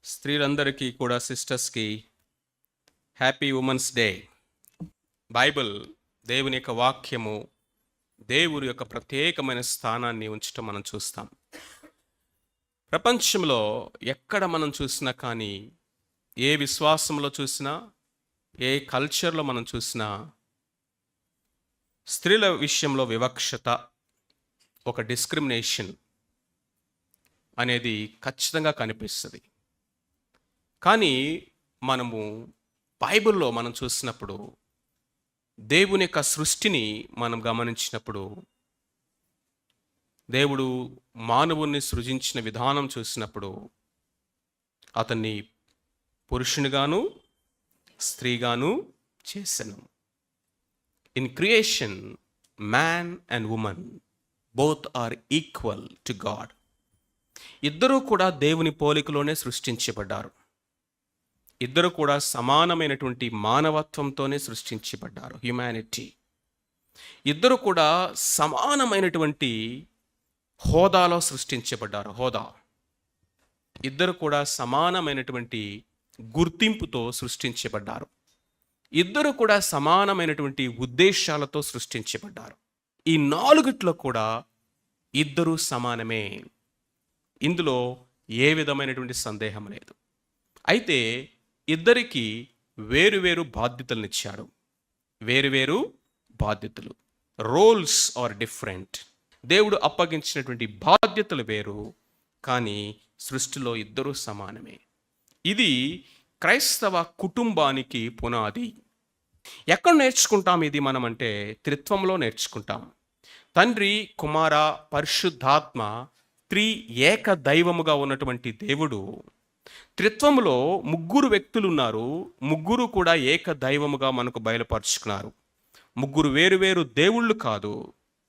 స్త్రీలందరికీ కూడా సిస్టర్స్కి happy women's day. Bible దేవుని యొక్క వాక్యము దేవుని యొక్క ప్రత్యేకమైన స్థానాన్ని ఉంచటం మనం చూస్తాం. ప్రపంచంలో ఎక్కడ మనం చూసినా కానీ, ఏ విశ్వాసంలో చూసినా, ఏ కల్చర్లో మనం చూసినా, స్త్రీల విషయంలో వివక్షత, ఒక డిస్క్రిమినేషన్ అనేది ఖచ్చితంగా కనిపిస్తుంది. కానీ మనము బైబిల్లో మనం చూసినప్పుడు, దేవుని యొక్క సృష్టిని మనం గమనించినప్పుడు, దేవుడు మానవుణ్ణి సృజించిన విధానం చూసినప్పుడు, అతన్ని పురుషునిగాను స్త్రీగాను చేసెను. In creation man and woman both are equal to God. ఇద్దరూ కూడా దేవుని పోలికలోనే సృష్టించబడ్డారు. ఇద్దరు కూడా సమానమైనటువంటి మానవత్వంతోనే సృష్టించబడ్డారు, హ్యుమానిటీ. ఇద్దరు కూడా సమానమైనటువంటి హోదాలో సృష్టించబడ్డారు, హోదా. ఇద్దరు కూడా సమానమైనటువంటి గుర్తింపుతో సృష్టించబడ్డారు. ఇద్దరు కూడా సమానమైనటువంటి ఉద్దేశాలతో సృష్టించబడ్డారు. ఈ నాలుగిట్లో కూడా ఇద్దరు సమానమే. ఇందులో ఏ విధమైనటువంటి సందేహం లేదు. అయితే ఇద్దరికి వేరువేరు బాధ్యతలనిచ్చాడు. వేరువేరు బాధ్యతలు, రోల్స్ ఆర్ డిఫరెంట్. దేవుడు అప్పగించినటువంటి బాధ్యతలు వేరు, కానీ సృష్టిలో ఇద్దరూ సమానమే. ఇది క్రైస్తవ కుటుంబానికి పునాది. ఎక్కడ నేర్చుకుంటాం ఇది మనం అంటే, త్రిత్వంలో నేర్చుకుంటాం. తండ్రి, కుమార, పరిశుద్ధాత్మ త్రి ఏక దైవముగా ఉన్నటువంటి దేవుడు, త్రిత్వములో ముగ్గురు వ్యక్తులు ఉన్నారు. ముగ్గురు కూడా ఏక దైవముగా మనకు బయలుపరుచుకున్నారు. ముగ్గురు వేరువేరు దేవుళ్ళు కాదు,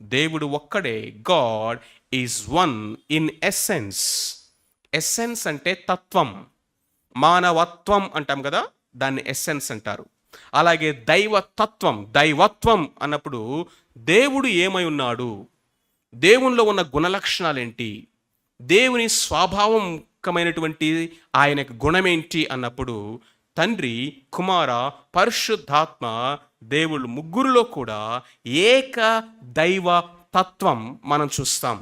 దేవుడు ఒక్కడే. God is one in essence. Essence అంటే తత్వం, మానవత్వం అంటాం కదా, దాన్ని ఎస్సెన్స్ అంటారు. అలాగే దైవతత్వం, దైవత్వం అన్నప్పుడు దేవుడు ఏమై ఉన్నాడు, దేవునిలో ఉన్న గుణలక్షణాలేంటి, దేవుని స్వాభావమైనటువంటి ఆయన గుణమేంటి అన్నప్పుడు తండ్రి, కుమార, పరిశుద్ధాత్మ దేవుళ్ళు ముగ్గురులో కూడా ఏక దైవ తత్వం మనం చూస్తాం.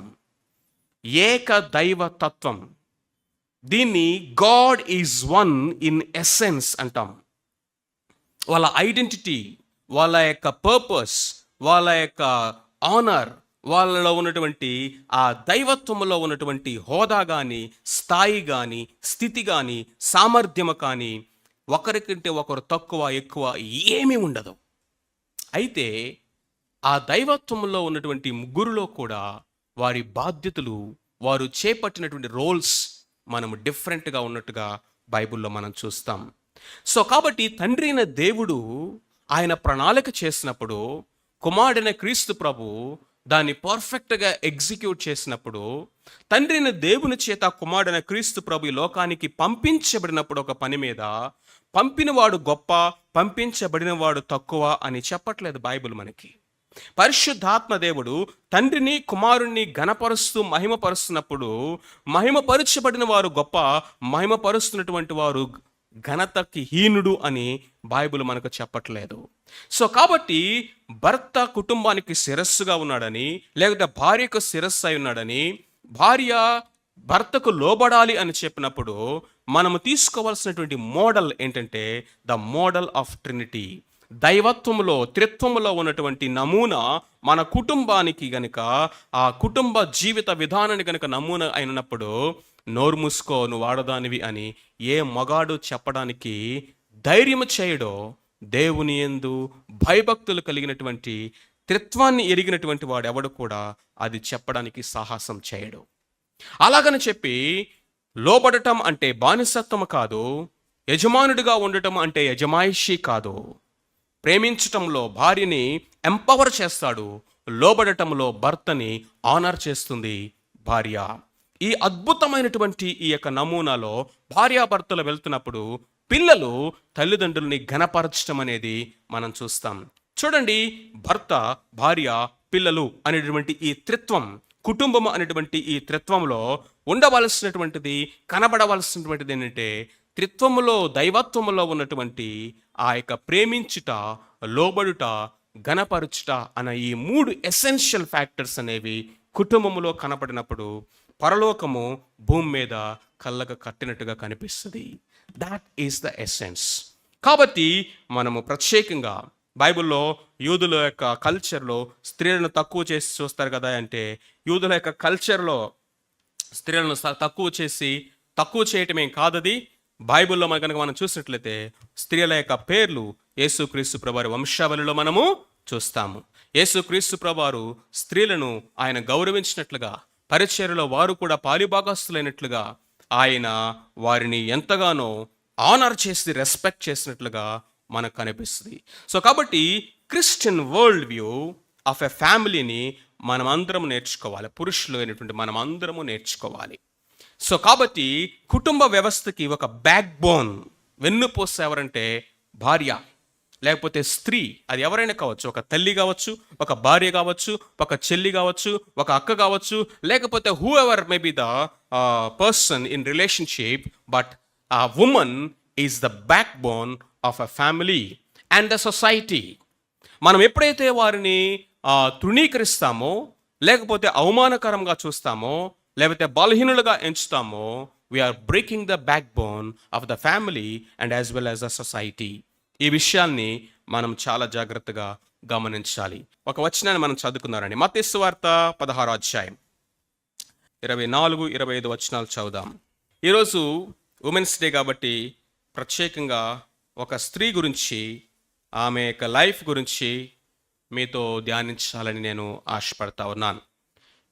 ఏక దైవ తత్వం, దీన్ని God is one in essence అంటాం. వాళ్ళ ఐడెంటిటీ, వాళ్ళ యొక్క పర్పస్, వాళ్ళ యొక్క ఆనర్, వాళ్ళలో ఉన్నటువంటి ఆ దైవత్వంలో ఉన్నటువంటి హోదా కానీ, స్థాయి కానీ, స్థితి కానీ, సామర్థ్యము కానీ ఒకరికంటే ఒకరు తక్కువ ఎక్కువ ఏమీ ఉండదు. అయితే ఆ దైవత్వంలో ఉన్నటువంటి ముగ్గురులో కూడా వారి బాధ్యతలు, వారు చేపట్టినటువంటి రోల్స్ మనము డిఫరెంట్గా ఉన్నట్టుగా బైబిల్లో మనం చూస్తాం. సో కాబట్టి తండ్రి అయిన దేవుడు ఆయన ప్రణాళిక చేసినప్పుడు, కుమారుడైన క్రీస్తు ప్రభు దాన్ని పర్ఫెక్ట్గా ఎగ్జిక్యూట్ చేసినప్పుడు, తండ్రి అయిన దేవుని చేత కుమారుడైన క్రీస్తు ప్రభు ఈ లోకానికి పంపించబడినప్పుడు ఒక పని మీద, పంపినవాడు గొప్ప, పంపించబడినవాడు తక్కువ అని చెప్పట్లేదు బైబిల్ మనకి. పరిశుద్ధాత్మ దేవుడు తండ్రిని కుమారుణ్ణి ఘనపరుస్తూ మహిమపరుస్తున్నప్పుడు, మహిమపరచబడిన వారు గొప్ప, మహిమపరుస్తున్నటువంటి వారు ఘనతకి హీనుడు అని బైబిల్ మనకు చెప్పట్లేదు. సో కాబట్టి భర్త కుటుంబానికి శిరస్సుగా ఉన్నాడని, లేకపోతే భార్యకు శిరస్సు అయి ఉన్నాడని, భార్య భర్తకు లోబడాలి అని చెప్పినప్పుడు మనము తీసుకోవాల్సినటువంటి మోడల్ ఏంటంటే ద మోడల్ ఆఫ్ ట్రినిటీ. దైవత్వములో, త్రిత్వములో ఉన్నటువంటి నమూనా మన కుటుంబానికి గనుక, ఆ కుటుంబ జీవిత విధానాన్ని గనుక నమూనా అయినప్పుడు, నోరు మూసుకో నువ్వు ఆడదానివి అని ఏ మగాడు చెప్పడానికి ధైర్యం చేయడో, దేవుని యందు భయభక్తులు కలిగినటువంటి, త్రిత్వాన్ని ఎరిగినటువంటి వాడు ఎవడు కూడా అది చెప్పడానికి సాహసం చేయడు. అలాగని చెప్పి లోబడటం అంటే బానిసత్వం కాదు, యజమానుడిగా ఉండటం అంటే యజమాయిషి కాదు. ప్రేమించటంలో భార్యని ఎంపవర్ చేస్తాడు, లోబడటంలో భర్తని ఆనర్ చేస్తుంది భార్య. ఈ అద్భుతమైనటువంటి ఈ యొక్క నమూనాలో భార్యాభర్తలు వెళ్తున్నప్పుడు పిల్లలు తల్లిదండ్రుల్ని ఘనపరచడం అనేది మనం చూస్తాం. చూడండి, భర్త, భార్య, పిల్లలు అనేటువంటి ఈ త్రిత్వం కుటుంబం అనేటువంటి ఈ త్రిత్వంలో ఉండవలసినటువంటిది, కనబడవలసినటువంటిది ఏంటంటే త్రిత్వములో, దైవత్వములో ఉన్నటువంటి ఆ యొక్క ప్రేమించుట, లోబడుట, ఘనపరుచుట అన్న ఈ 3 ఎసెన్షియల్ ఫ్యాక్టర్స్ అనేవి కుటుంబములో కనపడినప్పుడు పరలోకము భూమి మీద కళ్ళకు కట్టినట్టుగా కనిపిస్తుంది. That is the essence. కాబట్టి మనము ప్రత్యేకంగా బైబిల్లో యూదుల యొక్క కల్చర్లో స్త్రీలను తక్కువ చేసి చూస్తారు కదా. అంటే యూదుల యొక్క కల్చర్లో స్త్రీలను తక్కువ చేయటమేం కాదది. బైబిల్లో మన కనుక మనం చూసినట్లయితే స్త్రీల యొక్క పేర్లు యేసుక్రీస్తు ప్రభువారి వంశావళిలో మనము చూస్తాము. యేసుక్రీస్తు ప్రభువారు స్త్రీలను ఆయన గౌరవించినట్లుగా, పరిచర్యలో వారు కూడా పాలిభాగస్తులైనట్లుగా ఆయన వారిని ఎంతగానో ఆనర్ చేసి రెస్పెక్ట్ చేసినట్లుగా మనకు కనిపిస్తుంది. సో కాబట్టి Christian world view of a ఫ్యామిలీని మనమందరం నేర్చుకోవాలి. పురుషులు అయినటువంటి మనమందరము నేర్చుకోవాలి. సో కాబట్టి కుటుంబ వ్యవస్థకి ఒక బ్యాక్ బోన్, వెన్నుపూస ఎవరంటే భార్య, లేకపోతే స్త్రీ. అది ఎవరైనా కావచ్చు, ఒక తల్లి కావచ్చు, ఒక భార్య కావచ్చు, ఒక చెల్లి కావచ్చు, ఒక అక్క కావచ్చు, లేకపోతే whoever may be the person in relationship, but ఆ woman is the backbone of a family and the society. మనం ఎప్పుడైతే వారిని తృణీకరిస్తామో, లేకపోతే అవమానకరంగా చూస్తామో, లేకపోతే బలహీనులుగా ఎంచుతామో, we're breaking the backbone of the family and as well as the society. ఈ విషయాన్ని మనం చాలా జాగ్రత్తగా గమనించాలి. ఒక వచనాన్ని మనం చదువుకున్నారండి. మత్తయి సువార్త 16వ అధ్యాయం 24, 25 వచనాలు చదువుదాం. ఈరోజు ఉమెన్స్ డే కాబట్టి ప్రత్యేకంగా ఒక స్త్రీ గురించి, ఆమె యొక్క లైఫ్ గురించి మీతో ధ్యానించాలని నేను ఆశపడతా ఉన్నాను.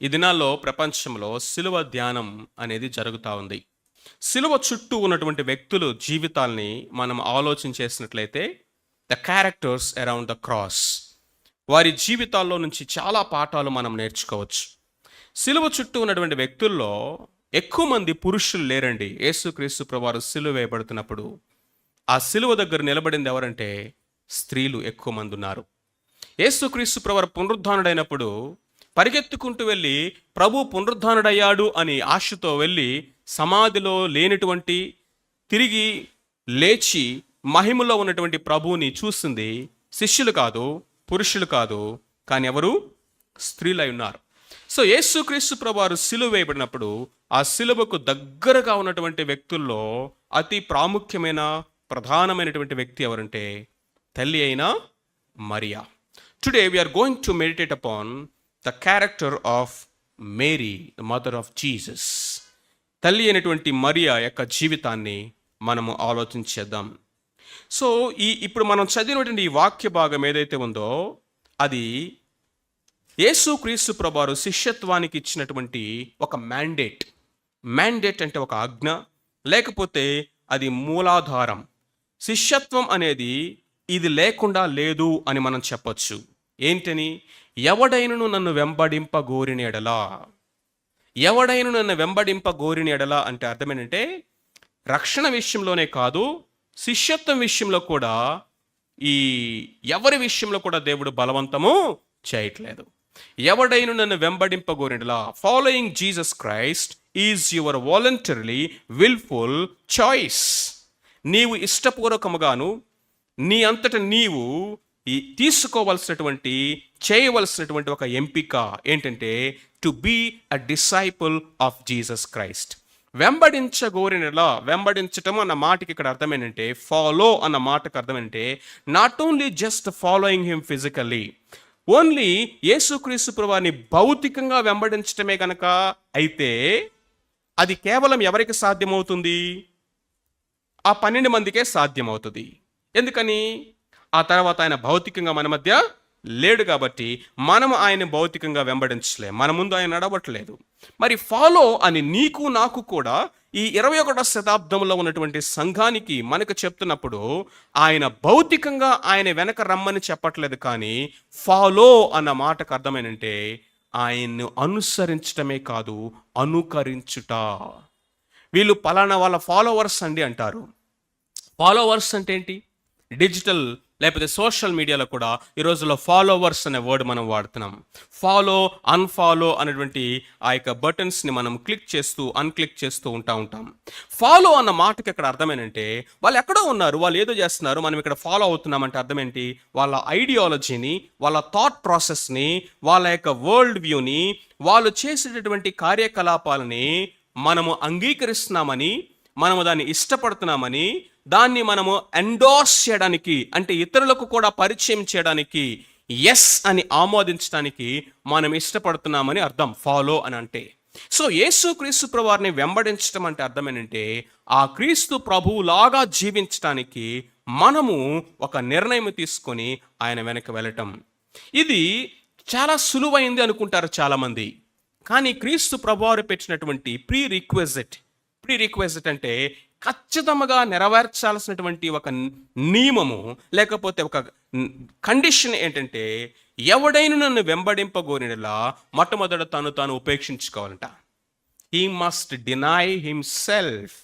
ఈ దినాల్లో ప్రపంచంలో సిలువ ధ్యానం అనేది జరుగుతూ ఉంది. సిలువ చుట్టూ ఉన్నటువంటి వ్యక్తుల జీవితాల్ని మనం ఆలోచన చేసినట్లయితే, the characters around the cross, వారి జీవితాల్లో నుంచి చాలా పాఠాలు మనం నేర్చుకోవచ్చు. సిలువ చుట్టూ ఉన్నటువంటి వ్యక్తుల్లో ఎక్కువ మంది పురుషులు లేరండి. యేసుక్రీస్తు ప్రభువారు సిలువ వేయబడుతున్నప్పుడు ఆ సిలువ దగ్గర నిలబడింది ఎవరంటే స్త్రీలు ఎక్కువ మంది ఉన్నారు. యేసుక్రీస్తు ప్రభువారు పునరుద్ధానుడైనప్పుడు పరిగెత్తుకుంటూ వెళ్ళి ప్రభు పునరుద్ధానుడయ్యాడు అని ఆశతో వెళ్ళి సమాధిలో లేనటువంటి, తిరిగి లేచి మహిమలో ఉన్నటువంటి ప్రభువుని చూసింది శిష్యులు కాదు, పురుషులు కాదు, కానీ ఎవరు? స్త్రీలై ఉన్నారు. సో యేసుక్రీస్తు ప్రభువారు సిలువ వేయబడినప్పుడు ఆ సిలువకు దగ్గరగా ఉన్నటువంటి వ్యక్తుల్లో అతి ప్రాముఖ్యమైన, ప్రధానమైనటువంటి వ్యక్తి ఎవరంటే తల్లి అయిన మరియా. Today we are going to meditate upon the character of Mary, the mother of Jesus. తల్లి అయినటువంటి మరియా యొక్క జీవితాన్ని మనము ఆలోచించేద్దాం. సో ఇప్పుడు మనం చదివినటువంటి ఈ వాక్య భాగం ఏదైతే ఉందో అది యేసుక్రీస్తు ప్రభువారు శిష్యత్వానికి ఇచ్చినటువంటి ఒక మ్యాండేట్. మ్యాండేట్ అంటే ఒక ఆజ్ఞ, లేకపోతే అది మూలాధారం. శిష్యత్వం అనేది ఇది లేకుండా లేదు అని మనం చెప్పొచ్చు. ఏంటని? ఎవడైనను నన్ను వెంబడింపగోరిన ఎడలా. ఎవడైనా నన్ను వెంబడింపగోరిన ఎడలా అంటే అర్థం ఏంటంటే రక్షణ విషయంలోనే కాదు, శిష్యత్వం విషయంలో కూడా, ఈ ఎవరి విషయంలో కూడా దేవుడు బలవంతము చేయట్లేదు. ఎవడైనా నన్ను వెంబడింపగోరినలా, following Jesus Christ is your voluntarily wilful choice. నీవు ఇష్టపూర్వకముగాను నీ అంతట నీవు తీసుకోవలసినటువంటి, చేయవలసినటువంటి ఒక ఎంపిక ఏంటంటే to be a disciple of Jesus Christ. వెంబడించగోరినలా, వెంబడించటం అన్న మాటకి ఇక్కడ అర్థం ఏంటంటే, ఫాలో అన్న మాటకు అర్థం ఏంటంటే not only just following him physically, only యేసుక్రీస్తు ప్రభువారిని భౌతికంగా వెంబడించటమే కనుక అయితే అది కేవలం ఎవరికి సాధ్యమవుతుంది? ఆ 12 మందికే సాధ్యమవుతుంది. ఎందుకని? ఆ తర్వాత ఆయన భౌతికంగా మన మధ్య లేడు కాబట్టి మనము ఆయన భౌతికంగా వెంబడించలేం, మన ముందు ఆయన నడవట్లేదు. మరి ఫాలో అని నీకు నాకు కూడా ఈ 21వ శతాబ్దంలో ఉన్నటువంటి సంఘానికి మనకు చెప్తున్నప్పుడు ఆయన భౌతికంగా ఆయన వెనక రమ్మని చెప్పట్లేదు, కానీ ఫాలో అన్న మాటకు అర్థమేనంటే ఆయన్ను అనుసరించటమే కాదు, అనుకరించుట. వీళ్ళు పలానా వాళ్ళ ఫాలోవర్స్ అండి అంటారు. ఫాలోవర్స్ అంటే ఏంటి? డిజిటల్ లేకపోతే సోషల్ మీడియాలో కూడా ఈ రోజుల్లో ఫాలోవర్స్ అనే వర్డ్ మనం వాడుతున్నాం. ఫాలో, అన్ఫాలో అనేటువంటి ఆ యొక్క బటన్స్ని మనం క్లిక్ చేస్తూ అన్క్లిక్ చేస్తూ ఉంటాం. ఫాలో అన్న మాటకి ఇక్కడ అర్థమేంటంటే వాళ్ళు ఎక్కడో ఉన్నారు, వాళ్ళు ఏదో చేస్తున్నారు, మనం ఇక్కడ ఫాలో అవుతున్నామంటే అర్థం ఏంటి? వాళ్ళ ఐడియాలజీని, వాళ్ళ థాట్ ప్రాసెస్ని, వాళ్ళ యొక్క వరల్డ్ వ్యూని, వాళ్ళు చేసేటటువంటి కార్యకలాపాలని మనము అంగీకరిస్తున్నామని, మనము దాన్ని ఇష్టపడుతున్నామని, దాన్ని మనము ఎండోర్స్ చేయడానికి, అంటే ఇతరులకు కూడా పరిచయం చేయడానికి, ఎస్ అని ఆమోదించడానికి మనం ఇష్టపడుతున్నామని అర్థం ఫాలో అని అంటే. సో యేసు క్రీస్తు ప్రభువారిని వెంబడించడం అంటే అర్థం ఏంటంటే ఆ క్రీస్తు ప్రభువులాగా జీవించడానికి మనము ఒక నిర్ణయం తీసుకొని ఆయన వెనక వెళ్ళటం. ఇది చాలా సులువైంది అనుకుంటారు చాలామంది. కానీ క్రీస్తు ప్రభువారు పెట్టినటువంటి ప్రీ రిక్వెజిట్ అంటే ఖచ్చితంగా నెరవేర్చాల్సినటువంటి ఒక నియమము, లేకపోతే ఒక కండిషన్ ఏంటంటే ఎవడైనా నన్ను వెంబడింపగోరినలా మొట్టమొదట తాను ఉపేక్షించుకోవాలంట. He must deny himself.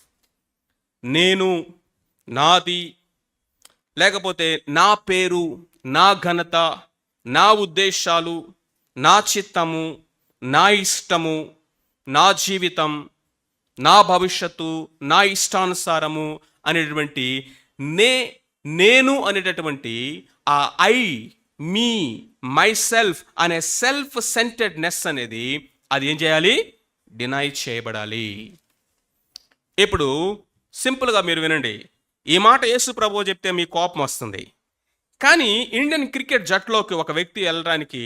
నేను, నాది, లేకపోతే నా పేరు, నా ఘనత, నా ఉద్దేశాలు, నా చిత్తము, నా ఇష్టము, నా జీవితం, నా భవిష్యత్తు, నా ఇష్టానుసారము అనేటువంటి నేను అనేటటువంటి ఆ ఐ, మీ, మై సెల్ఫ్ అనే సెల్ఫ్ సెంటర్డ్నెస్ అనేది అది ఏం చేయాలి? డినై చేయబడాలి. ఇప్పుడు సింపుల్గా మీరు వినండి. ఈ మాట యేసు ప్రభువు చెప్తే మీ కోపం వస్తుంది. కానీ ఇండియన్ క్రికెట్ జట్టులోకి ఒక వ్యక్తి వెళ్ళడానికి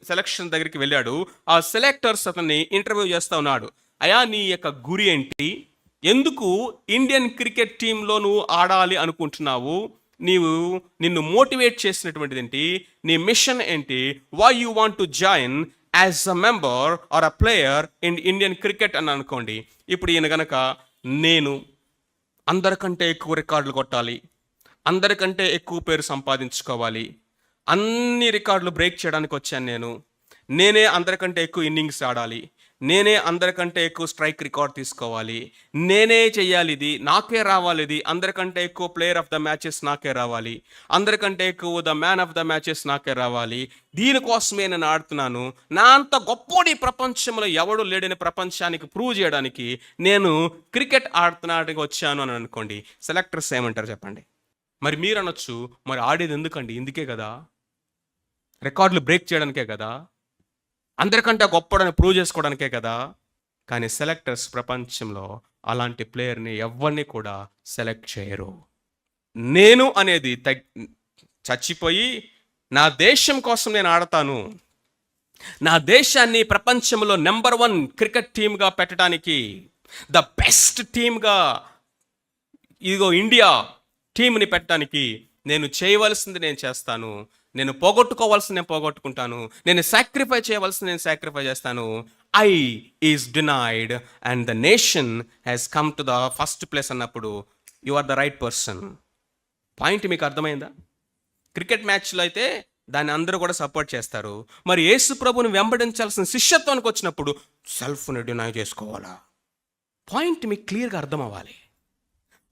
సెలక్షన్ దగ్గరికి వెళ్ళాడు. ఆ సెలెక్టర్స్ అతన్ని ఇంటర్వ్యూ చేస్తూ ఉన్నాడు. అయా, నీ యొక్క గురి ఏంటి? ఎందుకు ఇండియన్ క్రికెట్ టీంలో నువ్వు ఆడాలి అనుకుంటున్నావు? నిన్ను మోటివేట్ చేసినటువంటిది ఏంటి? నీ మిషన్ ఏంటి? Why you want to join as a member or a player in Indian cricket అని అనుకోండి. ఇప్పుడు ఈయన గనక నేను అందరికంటే ఎక్కువ రికార్డులు కొట్టాలి, అందరికంటే ఎక్కువ పేరు సంపాదించుకోవాలి, అన్ని రికార్డులు బ్రేక్ చేయడానికి వచ్చాను, నేనే అందరికంటే ఎక్కువ ఇన్నింగ్స్ ఆడాలి, నేనే అందరికంటే ఎక్కువ స్ట్రైక్ రికార్డ్ తీసుకోవాలి, నేనే చెయ్యాలి, ఇది నాకే రావాలి, ఇది అందరికంటే ఎక్కువ ప్లేయర్ ఆఫ్ ద మ్యాచెస్ నాకే రావాలి, అందరికంటే ఎక్కువ the man of the matches నాకే రావాలి, దీనికోసమే నేను ఆడుతున్నాను, నా అంత గొప్పడి ప్రపంచంలో ఎవడు లేడని ప్రపంచానికి ప్రూవ్ చేయడానికి నేను క్రికెట్ ఆడుతున్నాడానికి వచ్చాను అని అనుకోండి. సెలెక్టర్స్ ఏమంటారు చెప్పండి? మరి మీరు అనొచ్చు, మరి ఆడేది ఎందుకండి? ఇందుకే కదా, రికార్డులు బ్రేక్ చేయడానికే కదా, అందరికంటే గొప్పడని ప్రూవ్ చేసుకోవడానికే కదా. కానీ సెలెక్టర్స్ ప్రపంచంలో అలాంటి ప్లేయర్ని ఎవరిని కూడా సెలెక్ట్ చేయరు. నేను అనేది చచ్చిపోయి నా దేశం కోసం నేను ఆడతాను, నా దేశాన్ని ప్రపంచంలో నెంబర్ 1 క్రికెట్ టీమ్గా పెట్టడానికి, ద బెస్ట్ టీమ్గా ఇదిగో ఇండియా టీంని పెట్టడానికి నేను చేయవలసింది నేను చేస్తాను, నేను పోగొట్టుకోవాల్సింది నేను పోగొట్టుకుంటాను, నేను సాక్రిఫై చేయవలసింది నేను సాక్రిఫై చేస్తాను. I is denied and the nation has come to the first place అన్నప్పుడు you are the right person. Point మీకు అర్థమైందా? క్రికెట్ మ్యాచ్లో అయితే దాన్ని అందరూ కూడా సపోర్ట్ చేస్తారు. మరి యేసు ప్రభుని వెంబడించాల్సిన శిష్యత్వానికి వచ్చినప్పుడు సెల్ఫ్ని డినై చేసుకోవాలా? పాయింట్ మీకు క్లియర్గా అర్థం అవ్వాలి.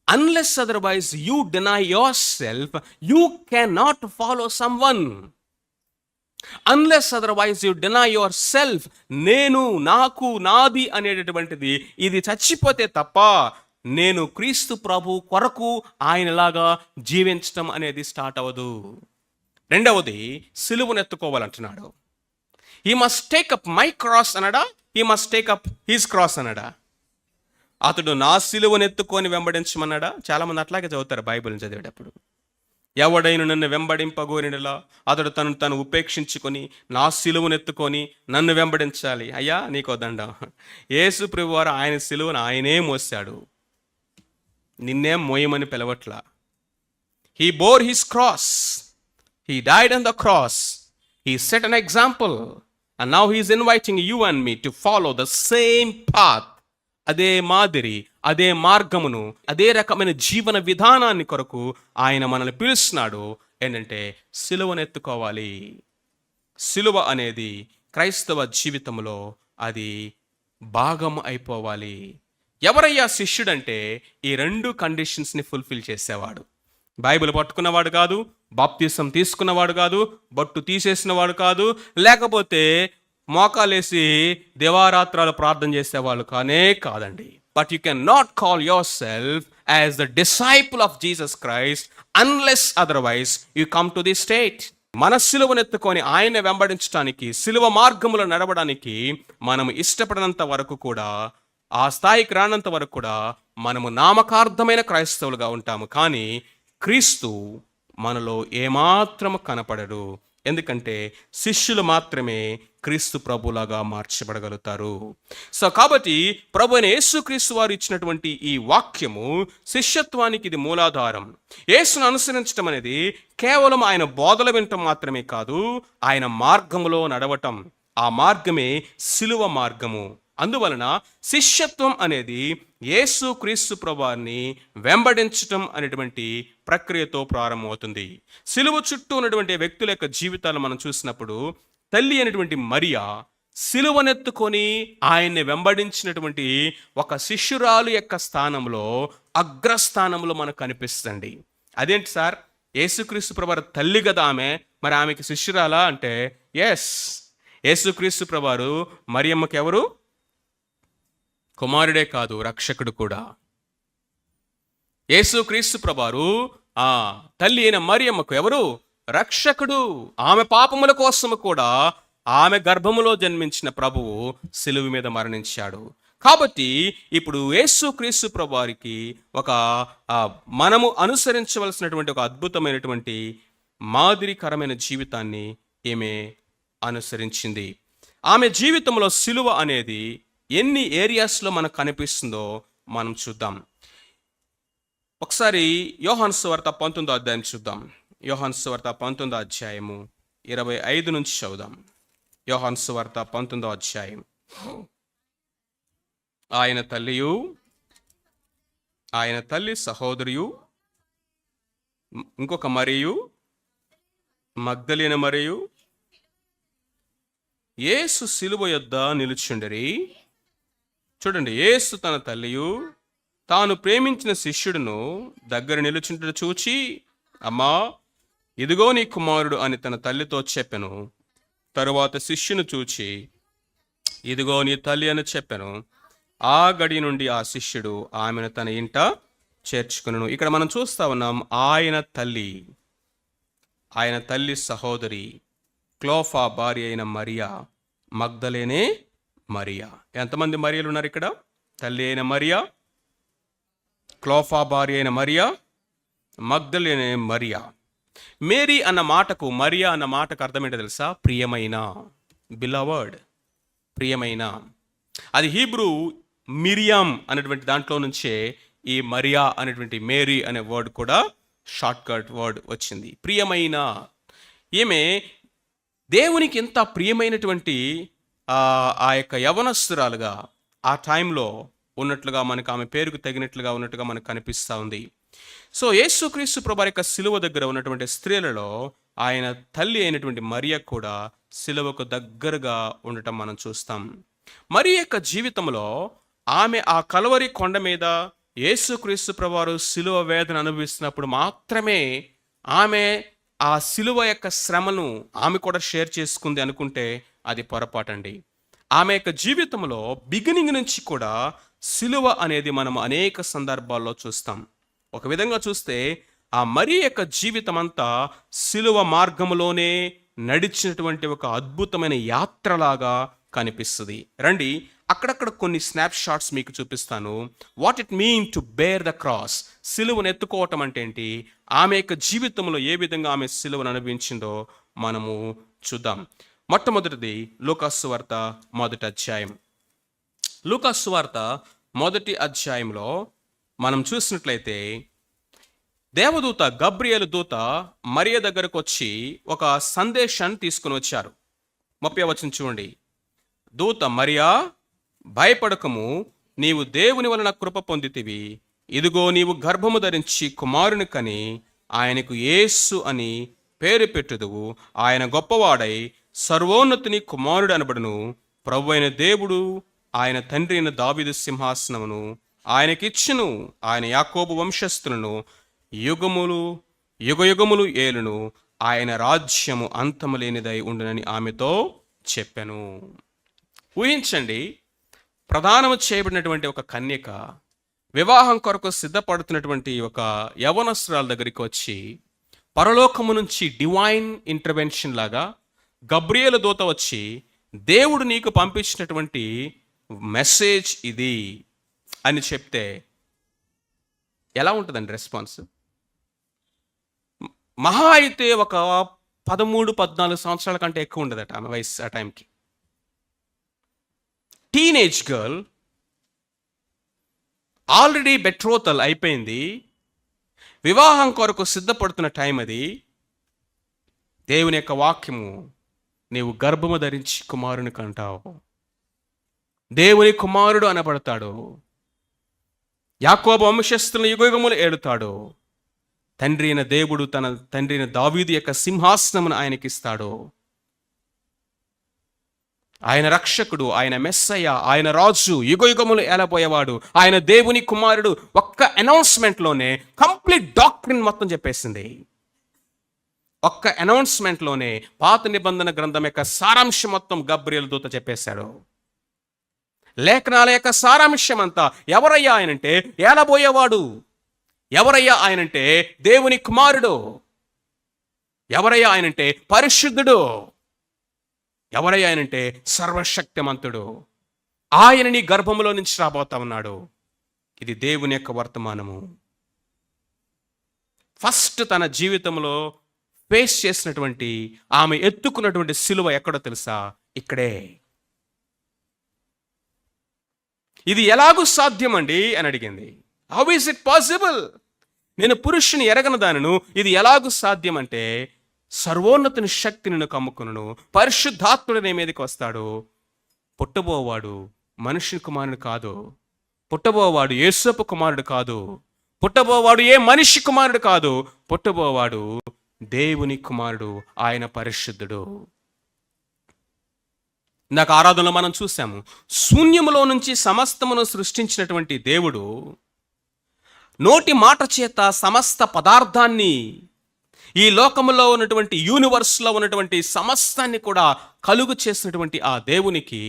Unless otherwise you deny yourself, you cannot follow someone. Unless otherwise you deny yourself, నేను, నాకు, నాది అనేటటువంటిది ఇది చచ్చిపోతే తప్ప నేను క్రీస్తు ప్రభు కొరకు ఆయనలాగా జీవించడం అనేది స్టార్ట్ అవ్వదు. రెండవది, సిలువనెత్తుకోవాలంటున్నాడు. He must take up my cross అనడా, he must take up his cross అనడా? అతడు నా సిలువనెత్తుకొని వెంబడించమన్నాడా? చాలామంది అట్లాగే చదువుతారు బైబిల్ని చదివేటప్పుడు. ఎవడైనా నన్ను వెంబడింపగోరినలా అతడు తను ఉపేక్షించుకొని నా సిలువనెత్తుకొని నన్ను వెంబడించాలి. అయ్యా నీకో దండం. యేసు ప్రభువారు ఆయన సిలువను ఆయనే మోసాడు, నిన్నేం మోయమని పిలవట్లా. He bore his cross, he died on the cross, he set an example and now he is inviting you and me to follow the same path. అదే మాదిరి, అదే మార్గమును, అదే రకమైన జీవన విధానాన్ని కొరకు ఆయన మనల్ని పిలుస్తున్నాడు. ఏంటంటే సిలువనెత్తుకోవాలి. సిలువ అనేది క్రైస్తవ జీవితంలో అది భాగం అయిపోవాలి. ఎవరయ్యా శిష్యుడంటే ఈ 2 కండిషన్స్ని ఫుల్ఫిల్ చేసేవాడు. బైబిల్ పట్టుకున్నవాడు కాదు, బాప్తిసం తీసుకున్నవాడు కాదు, బొట్టు తీసేసిన వాడు కాదు, లేకపోతే మోకాలేసి దివారాత్రాలు ప్రార్థన చేసేవాళ్ళు కాదండి. But you can not call your self as the disciple of Jesus Christ unless otherwise you come to the state. మన సిలువనెత్తుకొని ఆయన వెంబడించడానికి, సిలువ మార్గములో నడవడానికి మనం ఇష్టపడినంత వరకు కూడా, ఆ స్థాయికి రానంత వరకు కూడా మనము నామకార్థమైన క్రైస్తవులుగా ఉంటాము. కానీ క్రీస్తు మనలో ఏమాత్రము కనపడడు. ఎందుకంటే శిష్యులు మాత్రమే క్రీస్తు ప్రభులాగా మార్చబడగలుగుతారు. సో కాబట్టి ప్రభు అయిన యేసుక్రీస్తు వారు ఇచ్చినటువంటి ఈ వాక్యము శిష్యత్వానికి ఇది మూలాధారం. యేసును అనుసరించడం అనేది కేవలం ఆయన బోధలు వినటం మాత్రమే కాదు, ఆయన మార్గములో నడవటం. ఆ మార్గమే సిలువ మార్గము. అందువలన శిష్యత్వం అనేది యేసు క్రీస్తు ప్రభువారిని వెంబడించటం అనేటువంటి ప్రక్రియతో ప్రారంభమవుతుంది. సిలువ చుట్టూ ఉన్నటువంటి వ్యక్తుల యొక్క జీవితాలు మనం చూసినప్పుడు తల్లి అయినటువంటి మరియా సిలువనెత్తుకొని ఆయన్ని వెంబడించినటువంటి ఒక శిష్యురాలు యొక్క స్థానంలో, అగ్రస్థానంలో మనకు కనిపిస్తుంది. అదేంటి సార్, యేసుక్రీస్తు ప్రభువారు తల్లి కదా ఆమె, మరి ఆమెకి శిష్యురాలా అంటే ఎస్, యేసుక్రీస్తు ప్రభువారు మరియమ్మకి ఎవరు? కుమారుడే కాదు, రక్షకుడు కూడా. యేసుక్రీస్తు ప్రభువారు తల్లి అయిన మరియమ్మకు ఎవరు? రక్షకుడు. ఆమె పాపముల కోసము కూడా ఆమె గర్భములో జన్మించిన ప్రభువు సిలువ మీద మరణించాడు. కాబట్టి ఇప్పుడు యేసుక్రీస్తు ప్రభువారికి ఒక మనము అనుసరించవలసినటువంటి ఒక అద్భుతమైనటువంటి మాదిరికరమైన జీవితాన్ని ఈమె అనుసరించింది. ఆమె జీవితంలో సిలువ అనేది ఎన్ని ఏరియాస్లో మనకు కనిపిస్తుందో మనం చూద్దాం. ఒకసారి యోహాను సువార్త 19వ అధ్యాయం చూద్దాం. యోహాను సువార్త 19వ అధ్యాయము 25 నుంచి చదువుదాం. యోహాను సువార్త 19వ అధ్యాయం. ఆయన తల్లియు, ఆయన తల్లి సహోదరియు, ఇంకొక మరియు, మగ్దలేన మరియు యేసు సిలువ యొద్ద నిలుచుండరి. చూడండి, యేసు తన తల్లియు తాను ప్రేమించిన శిష్యుడును దగ్గర నిలుచుంట చూచి, అమ్మా ఇదిగో నీ కుమారుడు అని తన తల్లితో చెప్పెను. తరువాత శిష్యును చూచి, ఇదిగో నీ తల్లి అని చెప్పెను. ఆ గడి నుండి ఆ శిష్యుడు ఆమెను తన ఇంట చేర్చుకును. ఇక్కడ మనం చూస్తా ఉన్నాం, ఆయన తల్లి సహోదరి, క్లోఫా భార్య అయిన మరియా, మగ్దలేనే మరియా. ఎంతమంది మరియలు ఉన్నారు ఇక్కడ? తల్లి అయిన మరియా, క్లోఫా భార్య అయిన మరియా, మగ్దలేనే మరియా. మేరీ అన్న మాటకు, మరియా అన్న మాటకు అర్థం ఏంటో తెలుసా? ప్రియమైన, బిలవర్డ్, ప్రియమైన. అది హీబ్రూ మిరియాం అనేటువంటి దాంట్లో నుంచే ఈ మరియా అనేటువంటి మేరీ అనే వర్డ్ కూడా షార్ట్కట్ వర్డ్ వచ్చింది. ప్రియమైన. ఈమె దేవునికి ఎంత ప్రియమైనటువంటి ఆ యొక్క యవనస్తురాలుగా ఆ టైంలో ఉన్నట్లుగా మనకు, ఆమె పేరుకు తగినట్లుగా ఉన్నట్టుగా మనకు కనిపిస్తూ ఉంది. సో యేసుక్రీస్తు ప్రభువారి యొక్క సిలువ దగ్గర ఉన్నటువంటి స్త్రీలలో ఆయన తల్లి అయినటువంటి మరియ కూడా సిలువకు దగ్గరగా ఉండటం మనం చూస్తాం. మరియ యొక్క జీవితంలో ఆమె ఆ కల్వరి కొండ మీద యేసుక్రీస్తు ప్రభువారు సిలువ వేదన అనుభవిస్తున్నప్పుడు మాత్రమే ఆమె ఆ సిలువ యొక్క శ్రమను ఆమె కూడా షేర్ చేసుకుంది అనుకుంటే అది పొరపాటండి. ఆమె యొక్క జీవితంలో బిగినింగ్ నుంచి కూడా సిలువ అనేది మనం అనేక సందర్భాల్లో చూస్తాం. ఒక విధంగా చూస్తే ఆ మరియ యొక్క జీవితం అంతా సిలువ మార్గములోనే నడిచినటువంటి ఒక అద్భుతమైన యాత్రలాగా కనిపిస్తుంది. రండి, అక్కడక్కడ కొన్ని స్నాప్ షాట్స్ మీకు చూపిస్తాను. What it mean to bear the cross. సిలువను ఎత్తుకోవటం అంటే ఏంటి, ఆమె యొక్క జీవితంలో ఏ విధంగా ఆమె సిలువను అనుభవించిందో మనము చూద్దాం. మొట్టమొదటిది లూకాసు సువార్త 1వ అధ్యాయం. లూకాసు సువార్త 1వ అధ్యాయంలో మనం చూసినట్లయితే దేవదూత గబ్రియేలు దూత మరియ దగ్గరకు వచ్చి ఒక సందేశాన్ని తీసుకుని వచ్చారు. 30వ వచనం చూడండి. దూత, మరియా భయపడకము, నీవు దేవుని వలన కృప పొందితివి. ఇదిగో నీవు గర్భము ధరించి కుమారుని కని ఆయనకు యేసు అని పేరు పెట్టుదువు. ఆయన గొప్పవాడై సర్వోన్నతుని కుమారుడు అనబడును. ప్రభువైన దేవుడు ఆయన తండ్రి అయిన దావీదు సింహాసనమును ఆయనకిచ్చును. ఆయన యాకోబు వంశస్థులను యుగములు యుగయుగములు ఏలును, ఆయన రాజ్యము అంతము లేనిదై ఉండునని ఆమెతో చెప్పెను. ఊహించండి, ప్రదానము చేయబడినటువంటి ఒక కన్యక వివాహం కొరకు సిద్ధపడుతున్నటువంటి ఒక యవనస్తురాల దగ్గరికి వచ్చి, పరలోకము నుంచి డివైన్ ఇంటర్వెన్షన్ లాగా గబ్రియేలు దూత వచ్చి, దేవుడు నీకు పంపించినటువంటి మెసేజ్ ఇది అని చెప్తే ఎలా ఉంటుందండి రెస్పాన్స్? మహా అయితే ఒక 13-14 సంవత్సరాల కంటే ఎక్కువ ఉండదట ఆమె వయసు ఆ టైంకి. టీనేజ్ గర్ల్, ఆల్రెడీ బెట్రోతల్ అయిపోయింది, వివాహం కొరకు సిద్ధపడుతున్న టైం అది. దేవుని యొక్క వాక్యము, నీవు గర్భము ధరించి కుమారుని కంటావు, దేవుని కుమారుడు అనబడతాడు, యాకోబు వంశస్థులను యుగయుగములు ఏలుతాడు, తండ్రి అయిన దేవుడు తన తండ్రి అయిన దావీదు యొక్క సింహాసనమును ఆయనకిస్తాడు, ఆయన రక్షకుడు, ఆయన మెస్సయ్య, ఆయన రాజు, యుగయుగములు ఏలబోయేవాడు, ఆయన దేవుని కుమారుడు. ఒక్క అనౌన్స్మెంట్లోనే కంప్లీట్ డాక్ట్రిన్ మొత్తం చెప్పేసింది. ఒక్క అనౌన్స్మెంట్లోనే పాత నిబంధన గ్రంథం యొక్క సారాంశం మొత్తం గబ్రియేలు దూత చెప్పేశాడు. లేఖనాల యొక్క సారాంశం అంతా. ఎవరయ్యా ఆయనంటే ఏలబోయేవాడు, ఎవరయ్యా ఆయనంటే దేవుని కుమారుడు, ఎవరయ్యా ఆయనంటే పరిశుద్ధుడు, ఎవరయ్యా ఆయనంటే సర్వశక్తిమంతుడు, ఆయన నీ గర్భములో నుంచి రాబోతా ఉన్నాడు. ఇది దేవుని యొక్క వర్తమానము. ఫస్ట్ తన జీవితంలో ఫేస్ చేసినటువంటి, ఆమె ఎత్తుకున్నటువంటి సిలువ ఎక్కడో తెలుసా? ఇక్కడే. ఇది ఎలాగూ సాధ్యమండి అని అడిగింది. How is it possible? నేను పురుషుని ఎరగను దానను, ఇది ఎలాగూ సాధ్యం అంటే, సర్వోన్నతుని శక్తి నిన్ను కమ్ముకును, పరిశుద్ధాత్ముడు నీ మీదకి వస్తాడు. పుట్టబోవాడు మనుషుని కుమారుడు కాదు, పుట్టబోవాడు యేసపు కుమారుడు కాదు, పుట్టబోవాడు ఏ మనిషి కుమారుడు కాదు, పుట్టబోవాడు దేవుని కుమారుడు, ఆయన పరిశుద్ధుడు. ఇందాక ఆరాధనలో మనం చూసాము, శూన్యములో నుంచి సమస్తమును సృష్టించినటువంటి దేవుడు నోటి మాట చేత సమస్త పదార్థాన్ని, ఈ లోకములో ఉన్నటువంటి యూనివర్స్లో ఉన్నటువంటి సమస్తాన్ని కూడా కలుగు చేసినటువంటి ఆ దేవునికి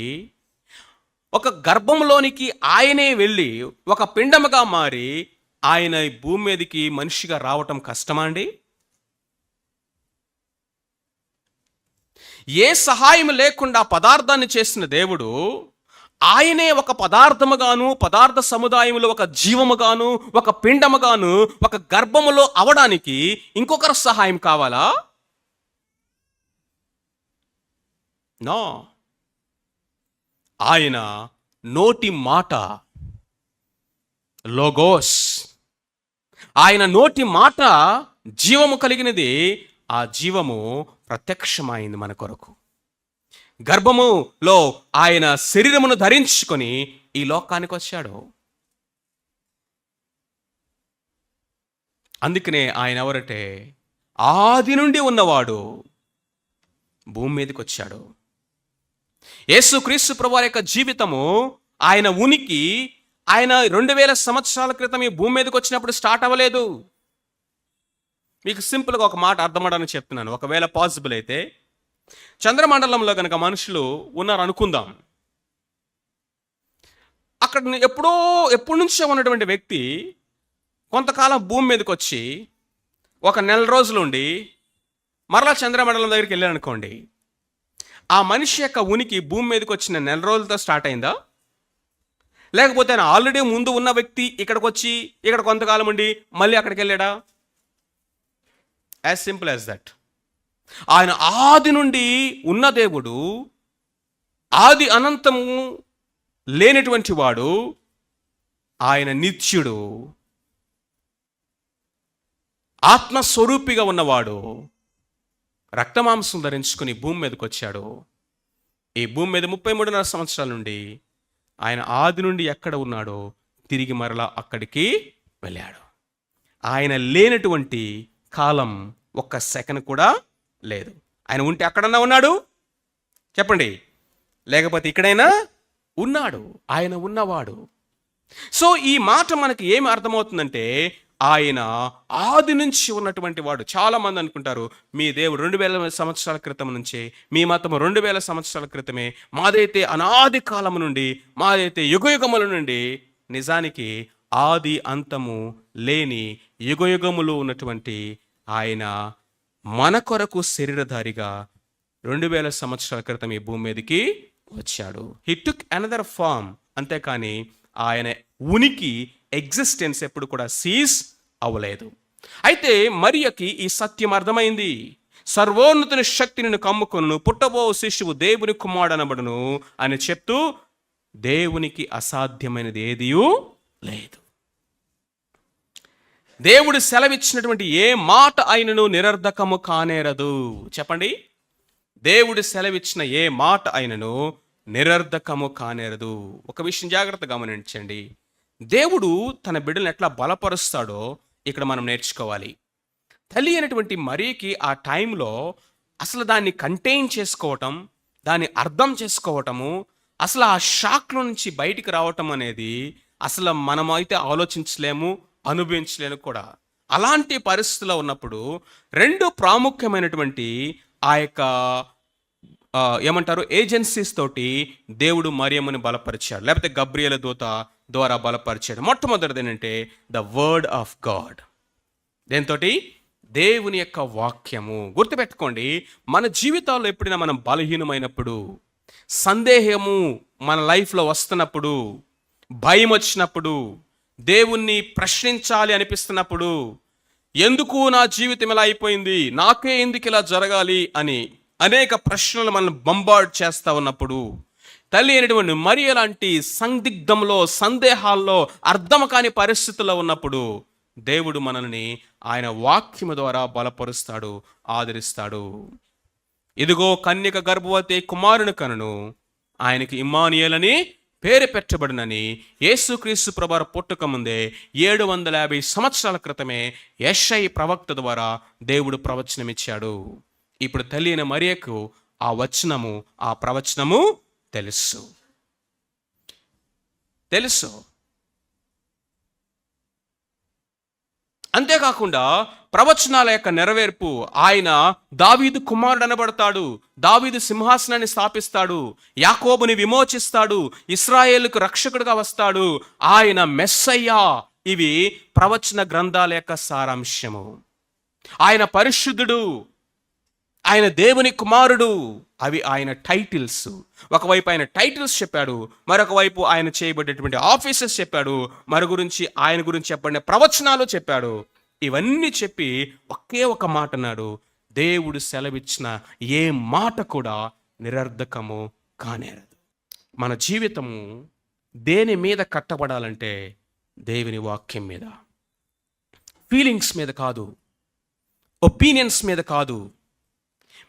ఒక గర్భంలోనికి ఆయనే వెళ్ళి ఒక పిండముగా మారి ఆయన ఈ భూమి మీదకి మనిషిగా రావటం కష్టమా అండి? ఏ సహాయం లేకుండా పదార్థాన్ని చేసిన దేవుడు ఆయనే ఒక పదార్థముగాను, పదార్థ సముదాయములో ఒక జీవముగాను, ఒక పిండముగాను, ఒక గర్భములో అవడానికి ఇంకొకరి సహాయం కావాలా? నో. ఆయన నోటి మాట, లోగోస్, ఆయన నోటి మాట జీవము కలిగినది. ఆ జీవము ప్రత్యక్షమైంది మన కొరకు. గర్భములో ఆయన శరీరమును ధరించుకొని ఈ లోకానికి వచ్చాడు. అందుకనే ఆయన ఎవరంటే ఆది నుండి ఉన్నవాడు భూమి మీదకి వచ్చాడు. యేసుక్రీస్తు ప్రభువారి యొక్క జీవితము, ఆయన ఉనికి, ఆయన 2000 సంవత్సరాల క్రితం ఈ భూమి మీదకి వచ్చినప్పుడు స్టార్ట్ అవ్వలేదు. మీకు సింపుల్గా ఒక మాట అర్థమవడానికి చెప్తున్నాను. ఒకవేళ పాసిబుల్ అయితే చంద్రమండలంలో కనుక మనుషులు ఉన్నారు అనుకుందాం. అక్కడ ఎప్పటి నుంచో ఉన్నటువంటి వ్యక్తి కొంతకాలం భూమి మీదకి వచ్చి ఒక నెల రోజులు ఉండి మరలా చంద్రమండలం దగ్గరికి వెళ్ళారనుకోండి, ఆ మనిషి యొక్క ఉనికి భూమి మీదకి వచ్చిన నెల రోజులతో స్టార్ట్ అయిందా? లేకపోతే ఆయన ఆల్రెడీ ముందు ఉన్న వ్యక్తి ఇక్కడికి వచ్చి ఇక్కడ కొంతకాలం ఉండి మళ్ళీ అక్కడికి వెళ్ళాడా? As simple as that. ఆయన ఆది నుండి ఉన్న దేవుడు, ఆది అనంతము లేనటువంటి వాడు, ఆయన నిత్యుడు, ఆత్మస్వరూపిగా ఉన్నవాడు, రక్తమాంసం ధరించుకుని భూమి మీదకి వచ్చాడు. ఈ భూమి మీద 33.5 సంవత్సరాల నుండి ఆయన ఆది నుండి ఎక్కడ ఉన్నాడో తిరిగి మరలా అక్కడికి వెళ్ళాడు. ఆయన లేనటువంటి కాలం ఒక్క సెకండ్ కూడా లేదు. ఆయన ఉంటే అక్కడన్నా ఉన్నాడు చెప్పండి, లేకపోతే ఇక్కడైనా ఉన్నాడు. ఆయన ఉన్నవాడు. సో ఈ మాట మనకి ఏమి అర్థమవుతుందంటే, ఆయన ఆది నుంచి ఉన్నటువంటి వాడు. చాలామంది అనుకుంటారు మీ దేవుడు 2000 సంవత్సరాల క్రితం నుంచే, మీ మతము 2000 సంవత్సరాల క్రితమే, మాదైతే అనాది కాలము నుండి, మాదైతే యుగయుగముల నుండి. నిజానికి ఆది అంతము లేని యుగయుగములు ఉన్నటువంటి ఆయన మన కొరకు శరీరధారిగా 2000 సంవత్సరాల క్రితం ఈ భూమి మీదకి వచ్చాడు. He took another form. అంతేకాని ఆయన ఉనికి, ఎగ్జిస్టెన్స్ ఎప్పుడు కూడా సీజ్ అవ్వలేదు. అయితే మరియకి ఈ సత్యం అర్థమైంది. సర్వోన్నతుని శక్తి నిన్ను కమ్ముకొను, పుట్టబో శిశువు దేవుని కుమారుడు అనబడును అని చెప్తూ దేవునికి అసాధ్యమైనది ఏదియూ లేదు. దేవుడు సెలవిచ్చినటువంటి ఏ మాట అయినను నిరర్ధకము కానేరదు. చెప్పండి, దేవుడు సెలవిచ్చిన ఏ మాట అయినను నిరర్ధకము కానేరదు. ఒక విషయం జాగ్రత్తగా గమనించండి. దేవుడు తన బిడ్డలను ఎట్లా బలపరుస్తాడో ఇక్కడ మనం నేర్చుకోవాలి. తల్లి అయినటువంటి మరియకి ఆ టైంలో అసలు దాన్ని కంటైన్ చేసుకోవటం, దాన్ని అర్థం చేసుకోవటము, అసలు ఆ షాక్లో నుంచి బయటికి రావటం అనేది అసలు మనమైతే ఆలోచించలేము, అనుభవించలేము కూడా. అలాంటి పరిస్థితిలో ఉన్నప్పుడు రెండు ప్రాముఖ్యమైనటువంటి ఆ యొక్క ఏమంటారు ఏజెన్సీస్ తోటి దేవుడు మరియమ్మని బలపరిచాడు, లేకపోతే గబ్రియల దూత ద్వారా బలపరిచాడు. మొట్టమొదటిది ఏంటంటే ద వర్డ్ ఆఫ్ గాడ్. దేంతోటి? దేవుని యొక్క వాక్యము. గుర్తుపెట్టుకోండి, మన జీవితాల్లో ఎప్పుడైనా మనం బలహీనమైనప్పుడు, సందేహము మన లైఫ్లో వస్తున్నప్పుడు, భయం వచ్చినప్పుడు, దేవుణ్ణి ప్రశ్నించాలి అనిపిస్తున్నప్పుడు, ఎందుకు నా జీవితం ఇలా అయిపోయింది, నాకే ఎందుకు ఇలా జరగాలి అని అనేక ప్రశ్నలు మనం బంబార్డ్ చేస్తా ఉన్నప్పుడు, తల్లి అయినటువంటి మరియ లాంటి సందిగ్ధంలో, సందేహాల్లో, అర్థం కాని పరిస్థితుల్లో ఉన్నప్పుడు దేవుడు మనల్ని ఆయన వాక్యము ద్వారా బలపరుస్తాడు, ఆదరిస్తాడు. ఇదిగో కన్యక గర్భవతి కుమారుని కనును, ఆయనకి ఇమ్మానుయేల్ అని పేరు పెట్టబడినని యేసుక్రీస్తు ప్రభువారు పుట్టక ముందే 750 సంవత్సరాల క్రితమే యెషయా ప్రవక్త ద్వారా దేవుడు ప్రవచనమిచ్చాడు. ఇప్పుడు తల్లి అయిన మరియకు ఆ వచనము, ఆ ప్రవచనము తెలుసు. అంతేకాకుండా ప్రవచనాల యొక్క నెరవేర్పు, ఆయన దావీదు కుమారుడు అనబడతాడు, దావీదు సింహాసనాన్ని స్థాపిస్తాడు, యాకోబుని విమోచిస్తాడు, ఇశ్రాయేలుకు రక్షకుడుగా వస్తాడు, ఆయన మెస్సయ్యా. ఇవి ప్రవచన గ్రంథాల యొక్క సారాంశము. ఆయన పరిశుద్ధుడు, ఆయన దేవుని కుమారుడు, అవి ఆయన టైటిల్స్. ఒకవైపు ఆయన టైటిల్స్ చెప్పాడు, మరొక వైపు ఆయన చేయబడేటువంటి ఆఫీసెస్ చెప్పాడు, ఆయన గురించి చెప్పబడిన ప్రవచనాలు చెప్పాడు. ఇవన్నీ చెప్పి ఒకే ఒక మాట అన్నాడు, దేవుడు సెలవిచ్చిన ఏ మాట కూడా నిరర్ధకము కానేరదు. మన జీవితము దేని మీద కట్టబడాలంటే దేవుని వాక్యం మీద, ఫీలింగ్స్ మీద కాదు, ఒపీనియన్స్ మీద కాదు,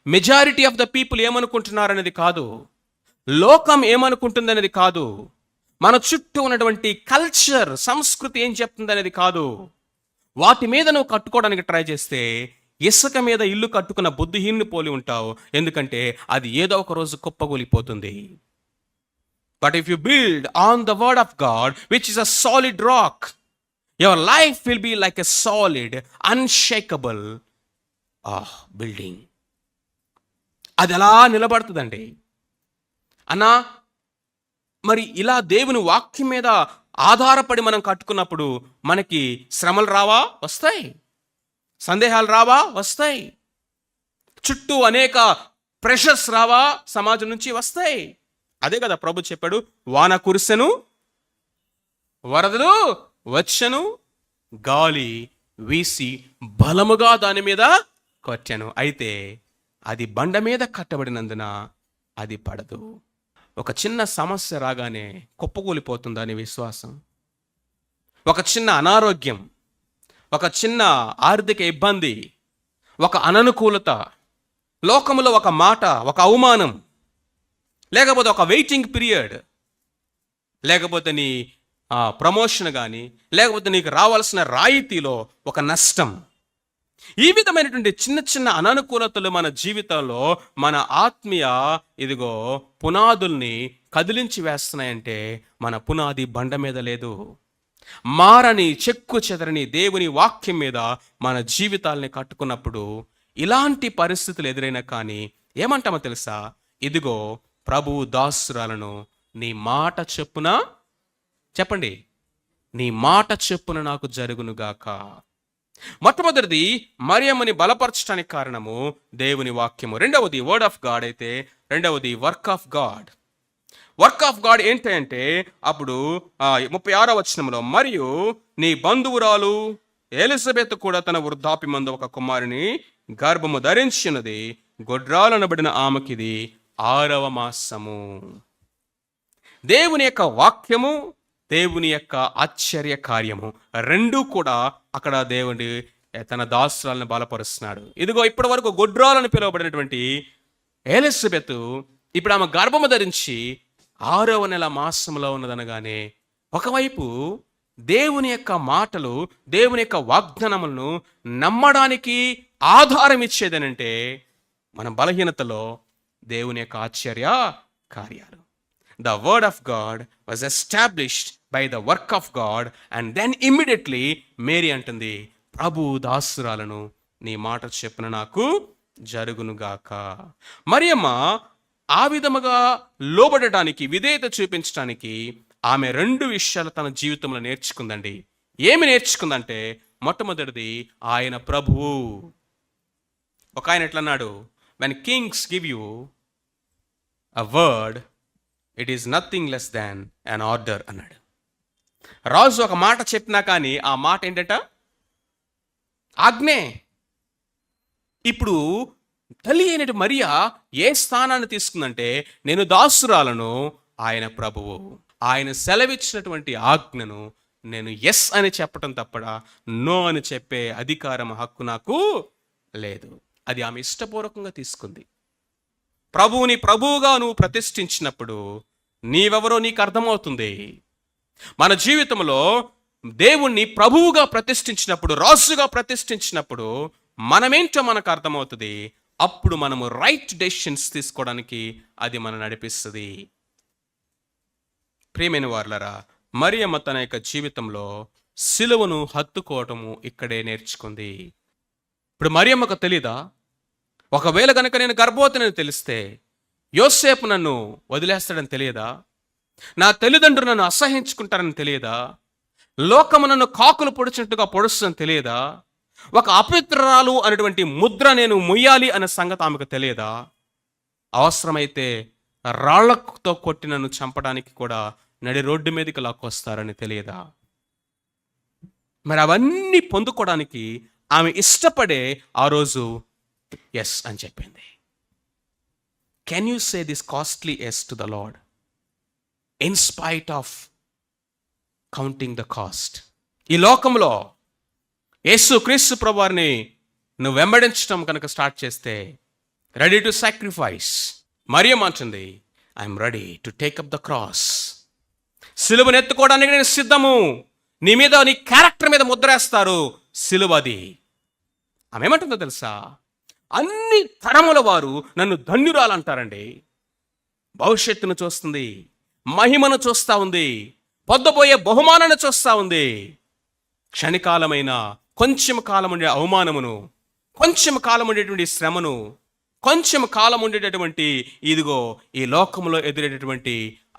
మెజారిటీ ఆఫ్ ద పీపుల్ ఏమనుకుంటున్నారనేది కాదు, లోకం ఏమనుకుంటుందనేది కాదు, మన చుట్టూ ఉన్నటువంటి కల్చర్, సంస్కృతి ఏం చెప్తుంది అనేది కాదు. వాటి మీద నువ్వు కట్టుకోవడానికి ట్రై చేస్తే ఇసుక మీద ఇల్లు కట్టుకున్న బుద్ధిహీనుని పోలి ఉంటావు, ఎందుకంటే అది ఏదో ఒక రోజు కుప్పగూలిపోతుంది. But if you build on the word of God which is a solid rock, your life will be like a solid unshakable building. అది ఎలా నిలబడుతుందండి అన్నా. మరి ఇలా దేవుని వాక్యం మీద ఆధారపడి మనం కట్టుకున్నప్పుడు మనకి శ్రమలు రావా? వస్తాయి. సందేహాలు రావా? వస్తాయి. చుట్టూ అనేక ప్రెషర్స్ రావా? సమాజం నుంచి వస్తాయి. అదే కదా ప్రభు చెప్పాడు, వాన కురిసెను, వరదలు వచ్చెను, గాలి వీసి బలముగా దాని మీద కొట్టెను. అయితే అది బండ మీద కట్టబడినందున అది పడదు. ఒక చిన్న సమస్య రాగానే కుప్పకూలిపోతుందా నీ విశ్వాసం? ఒక చిన్న అనారోగ్యం, ఒక చిన్న ఆర్థిక ఇబ్బంది, ఒక అననుకూలత, లోకములో ఒక మాట, ఒక అవమానం, లేకపోతే ఒక వెయిటింగ్ పీరియడ్, లేకపోతే నీ ప్రమోషన్ కానీ, లేకపోతే నీకు రావాల్సిన రాయితీలో ఒక నష్టం, ఈ విధమైనటువంటి చిన్న చిన్న అననుకూలతలు మన జీవితంలో మన ఆత్మీయ పునాదుల్ని కదిలించి వేస్తున్నాయంటే మన పునాది బండ మీద లేదు. మారని చెక్కు చెదరని దేవుని వాక్యం మీద మన జీవితాల్ని కట్టుకున్నప్పుడు ఇలాంటి పరిస్థితులు ఎదురైనా కానీ ఏమంటామో తెలుసా? ఇదిగో ప్రభువు దాసురాలను నీ మాట చెప్పున, చెప్పండి, నీ మాట చెప్పున నాకు జరుగునుగాక. మొట్టమొదటిది మరియమ్మని బలపరచడానికి కారణము దేవుని వాక్యము. రెండవది వర్డ్ ఆఫ్ గాడ్ అయితే రెండవది work of God. Work of God ఏంటంటే అప్పుడు 36వ వచనంలో, మరియు నీ బంధువురాలు ఎలిజబెత్ కూడా తన వృద్ధాప్యమందు ఒక కుమారుని గర్భము ధరించినది, గొడ్రాలనబడిన ఆమెకిది 6వ మాసము. దేవుని యొక్క వాక్యము, దేవుని యొక్క ఆశ్చర్య కార్యము రెండూ కూడా అక్కడ దేవుడి తన దాసురాలను బలపరుస్తున్నాడు. ఇదిగో ఇప్పటి వరకు గొడ్రాలను పిలువబడినటువంటి ఎలిజబెత్ ఇప్పుడు ఆమె గర్భము ధరించి 6వ నెల మాసంలో ఉన్నదనగానే ఒకవైపు దేవుని యొక్క మాటలు, దేవుని యొక్క వాగ్దానములను నమ్మడానికి ఆధారం ఇచ్చేదనంటే మన బలహీనతలో దేవుని యొక్క ఆశ్చర్య కార్యాలు. The word of God was established by the work of God, and then immediately Mary అంటుంది, ప్రభు దాసురాలను నీ మాట చెప్పున నాకు జరుగునుగాక. మరియమ్మ ఆ విధముగా లోబడటానికి, విధేయత చూపించడానికి ఆమె 2 విషయాలు తన జీవితంలో నేర్చుకుందండి. ఏమి నేర్చుకుందంటే మొట్టమొదటిది ఆయన ప్రభువు. ఒక ఆయన ఎట్లా అన్నాడు, when kings give you a word, it is nothing less than an order అన్నాడు. రాజు ఒక మాట చెప్పినా కానీ ఆ మాట ఏంటట, ఆజ్ఞే. ఇప్పుడు తల్లి అయినటి మరియా ఏ స్థానాన్ని తీసుకుందంటే, నేను దాసురాలను, ఆయన ప్రభువు, ఆయన సెలవిచ్చినటువంటి ఆజ్ఞను నేను ఎస్ అని చెప్పటం తప్పడా నో అని చెప్పే అధికారం, హక్కు నాకు లేదు. అది ఆమె ఇష్టపూర్వకంగా తీసుకుంది. ప్రభువుని ప్రభువుగా నువ్వు ప్రతిష్ఠించినప్పుడు నీవెవరో నీకు అర్థమవుతుంది. మన జీవితంలో దేవుణ్ణి ప్రభువుగా ప్రతిష్ఠించినప్పుడు, రాజుగా ప్రతిష్ఠించినప్పుడు మనమేంటో మనకు అర్థమవుతుంది. అప్పుడు మనము రైట్ డెసిషన్స్ తీసుకోవడానికి అది మనం నడిపిస్తుంది. ప్రియమైన వారలారా, మరియమ్మ తన యొక్క జీవితంలో సిలువను హత్తుకోవటము ఇక్కడే నేర్చుకుంది. ఇప్పుడు మరియమ్మకు తెలీదా? ఒకవేళ కనుక నేను గర్భవతిని తెలిస్తే యోసేపు నన్ను వదిలేస్తాడని తెలియదా? నా తల్లిదండ్రులు నన్ను అసహించుకుంటారని తెలియదా? లోకము నన్ను కాకులు పొడిచినట్టుగా పొడుస్తుందని తెలియదా? ఒక అపవిత్రురాలు అనేటువంటి ముద్ర నేను మొయ్యాలి అనే సంగతి ఆమెకు తెలియదా? అవసరమైతే రాళ్లతో కొట్టి నన్ను చంపడానికి కూడా నడి రోడ్డు మీదకి లాక్కొస్తారని తెలియదా? మరి అవన్నీ పొందుకోవడానికి ఆమె ఇష్టపడే ఆ రోజు ఎస్ అని చెప్పింది. Can you say this costly yes to the Lord in spite of counting the cost? ఈ లోకంలో యేసు క్రీస్తు ప్రభువారిని నువ్వు వెంబడించడం కనుక స్టార్ట్ చేస్తే, రెడీ టు సాక్రిఫైస్. మరియమ్మ అంటుంది, I'm ready to take up the cross. సిలువను ఎత్తుకోవడానికి నేను సిద్ధము. నీ మీద, నీ క్యారెక్టర్ మీద ముద్రేస్తారు సిలువది. ఆమె ఏమంటుందో తెలుసా? అన్ని తరముల వారు నన్ను ధన్యురాలంటారండి. భవిష్యత్తును చూస్తుంది, మహిమను చూస్తూ ఉంది, పొందబోయే బహుమానాన్ని చూస్తూ ఉంది. క్షణికాలమైన కొంచెం కాలం ఉండే అవమానమును, కొంచెం కాలం ఉండేటువంటి శ్రమను, కొంచెం కాలం ఉండేటటువంటి ఇదిగో ఈ లోకంలో ఎదురేటటువంటి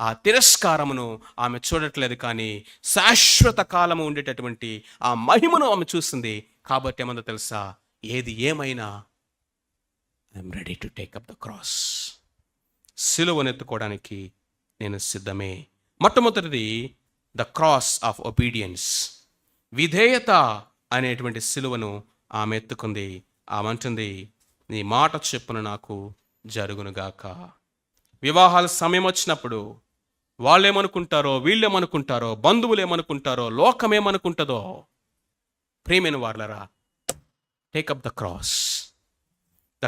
ఆ తిరస్కారమును ఆమె చూడట్లేదు, కానీ శాశ్వత కాలము ఉండేటటువంటి ఆ మహిమను ఆమె చూస్తుంది. కాబట్టి ఏమందో తెలుసా? ఏది ఏమైనా I'm ready to take up the cross. సిలువనెత్తుకోవడానికి నేను సిద్ధమే. మొట్టమొదటిది ద క్రాస్ ఆఫ్ ఒబీడియన్స్, విధేయత అనేటువంటి సిలువను ఆమె ఎత్తుకుంది. ఆమె అంటుంది, నీ మాట చెప్పున నాకు జరుగునుగాక. వివాహాల సమయం వచ్చినప్పుడు వాళ్ళేమనుకుంటారో, వీళ్ళేమనుకుంటారో, బంధువులు ఏమనుకుంటారో, లోకం ఏమనుకుంటుందో, ప్రియమైన వారలారా, take up the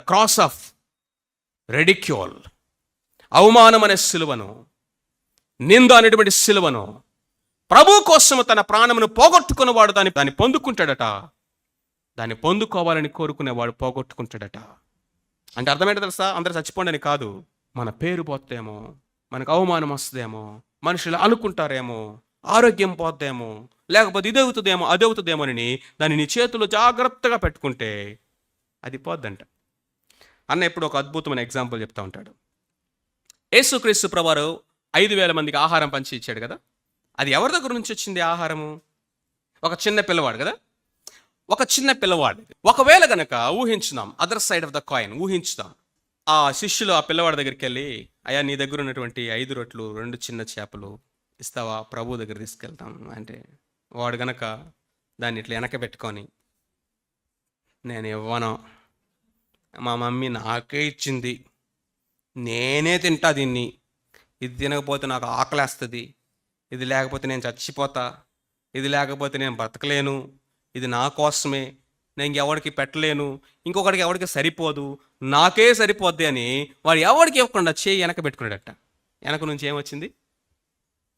cross of ridicule, అవమానం అనే సిలువను, నింద అనేటువంటి సిలువను, ప్రభు కోసము తన ప్రాణమును పోగొట్టుకున్నవాడు దాన్ని పొందుకుంటాడట. దాన్ని పొందుకోవాలని కోరుకునేవాడు పోగొట్టుకుంటాడట. అంటే అర్థమేంటో తెలుసా? అందరూ చచ్చిపోండి అని కాదు. మన పేరు పోతేమో, మనకు అవమానం వస్తుందేమో, మనుషులు అనుకుంటారేమో, ఆరోగ్యం పోద్దేమో, లేకపోతే ఇది అవుతుందేమో అది అవుతుందేమో అని దాన్ని నీ చేతిలో జాగ్రత్తగా పెట్టుకుంటే అది పోద్దంట. అన్న ఇప్పుడు ఒక అద్భుతమైన ఎగ్జాంపుల్ చెప్తా ఉంటాడు. యేసుక్రీస్తు ప్రభువారు 5,000 మందికి ఆహారం పంచి ఇచ్చాడు కదా. అది ఎవరి దగ్గర నుంచి వచ్చింది ఆహారము? ఒక చిన్న పిల్లవాడు కదా, ఒక చిన్న పిల్లవాడు. ఒకవేళ గనక ఊహించుదాం, other side of the coin ఊహించుదాం, ఆ శిష్యులు ఆ పిల్లవాడి దగ్గరికి వెళ్ళి, అయ్యా నీ దగ్గర ఉన్నటువంటి 5 రొట్లు 2 చిన్న చేపలు ఇస్తావా, ప్రభు దగ్గర తీసుకెళ్తాం అంటే, వాడు గనక దాన్ని ఇట్లా వెనక పెట్టుకొని, నేను ఇవ్వను, మా మమ్మీ నాకే ఇచ్చింది, నేనే తింటా దీన్ని, ఇది తినకపోతే నాకు ఆకలేస్తుంది, ఇది లేకపోతే నేను చచ్చిపోతా, ఇది లేకపోతే నేను బ్రతకలేను, ఇది నా కోసమే, నేను ఎవరికి పెట్టలేను, ఇంకొకటికి ఎవరికి సరిపోదు, నాకే సరిపోద్ది అని వాడు ఎవరికి ఇవ్వకుండా చేయి వెనక పెట్టుకున్నాడట. వెనక నుంచి ఏమొచ్చింది?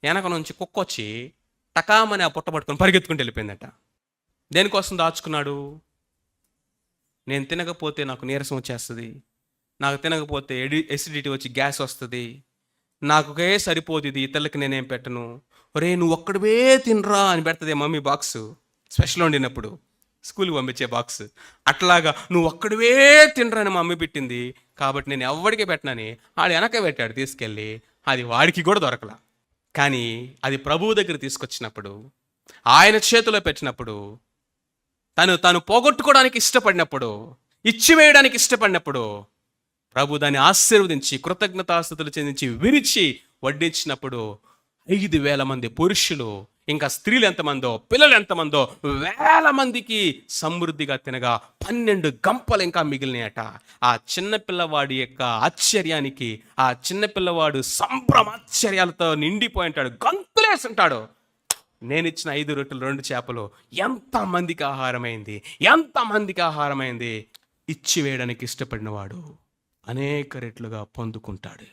వెనక నుంచి కుక్క వచ్చి టకామని ఆ పుట్ట పట్టుకొని పరిగెత్తుకుంటూ వెళ్ళిపోయిందట. దేనికోసం దాచుకున్నాడు? నేను తినకపోతే నాకు నీరసం వచ్చేస్తుంది, నాకు తినకపోతే ఎసిడిటీ వచ్చి గ్యాస్ వస్తుంది, నాకుకే సరిపోదు, ఇది ఇతరులకి నేనేం పెట్టను, ఒరే నువ్వు ఒక్కడివే తినరా అని పెడుతుంది మమ్మీ బాక్స్, స్పెషల్ వండినప్పుడు స్కూల్కి పంపించే బాక్స్. అట్లాగా నువ్వు ఒక్కడివే తినరా అని మమ్మీ పెట్టింది కాబట్టి నేను ఎవరికి పెట్టనని ఆడు వెనక పెట్టాడు తీసుకెళ్ళి. అది వాడికి కూడా దొరకలా. కానీ అది ప్రభువు దగ్గర తీసుకొచ్చినప్పుడు, ఆయన చేతిలో పెట్టినప్పుడు, తను పోగొట్టుకోవడానికి ఇష్టపడినప్పుడు, ఇచ్చివేయడానికి ఇష్టపడినప్పుడు, ప్రభు దాన్ని ఆశీర్వదించి కృతజ్ఞతాస్తుతులు చెందించి విరిచి వడ్డించినప్పుడు 5,000 మంది పురుషులు, ఇంకా స్త్రీలు ఎంతమందో, పిల్లలు ఎంతమందో, 1,000 మందికి సమృద్ధిగా తినగా 12 గంపలు ఇంకా మిగిలినాయట. ఆ చిన్నపిల్లవాడి యొక్క ఆశ్చర్యానికి, ఆ చిన్నపిల్లవాడు సంభ్రమాశ్చర్యాలతో నిండిపోయి ఉంటాడు, గంతులేసి ఉంటాడు. నేనిచ్చిన 5 రొట్టెలు 2 చేపలు ఎంతమందికి ఆహారమైంది, ఎంతమందికి ఆహారమైంది. ఇచ్చివేయడానికి ఇష్టపడినవాడు అనేక రెట్లుగా పొందుకుంటాడు.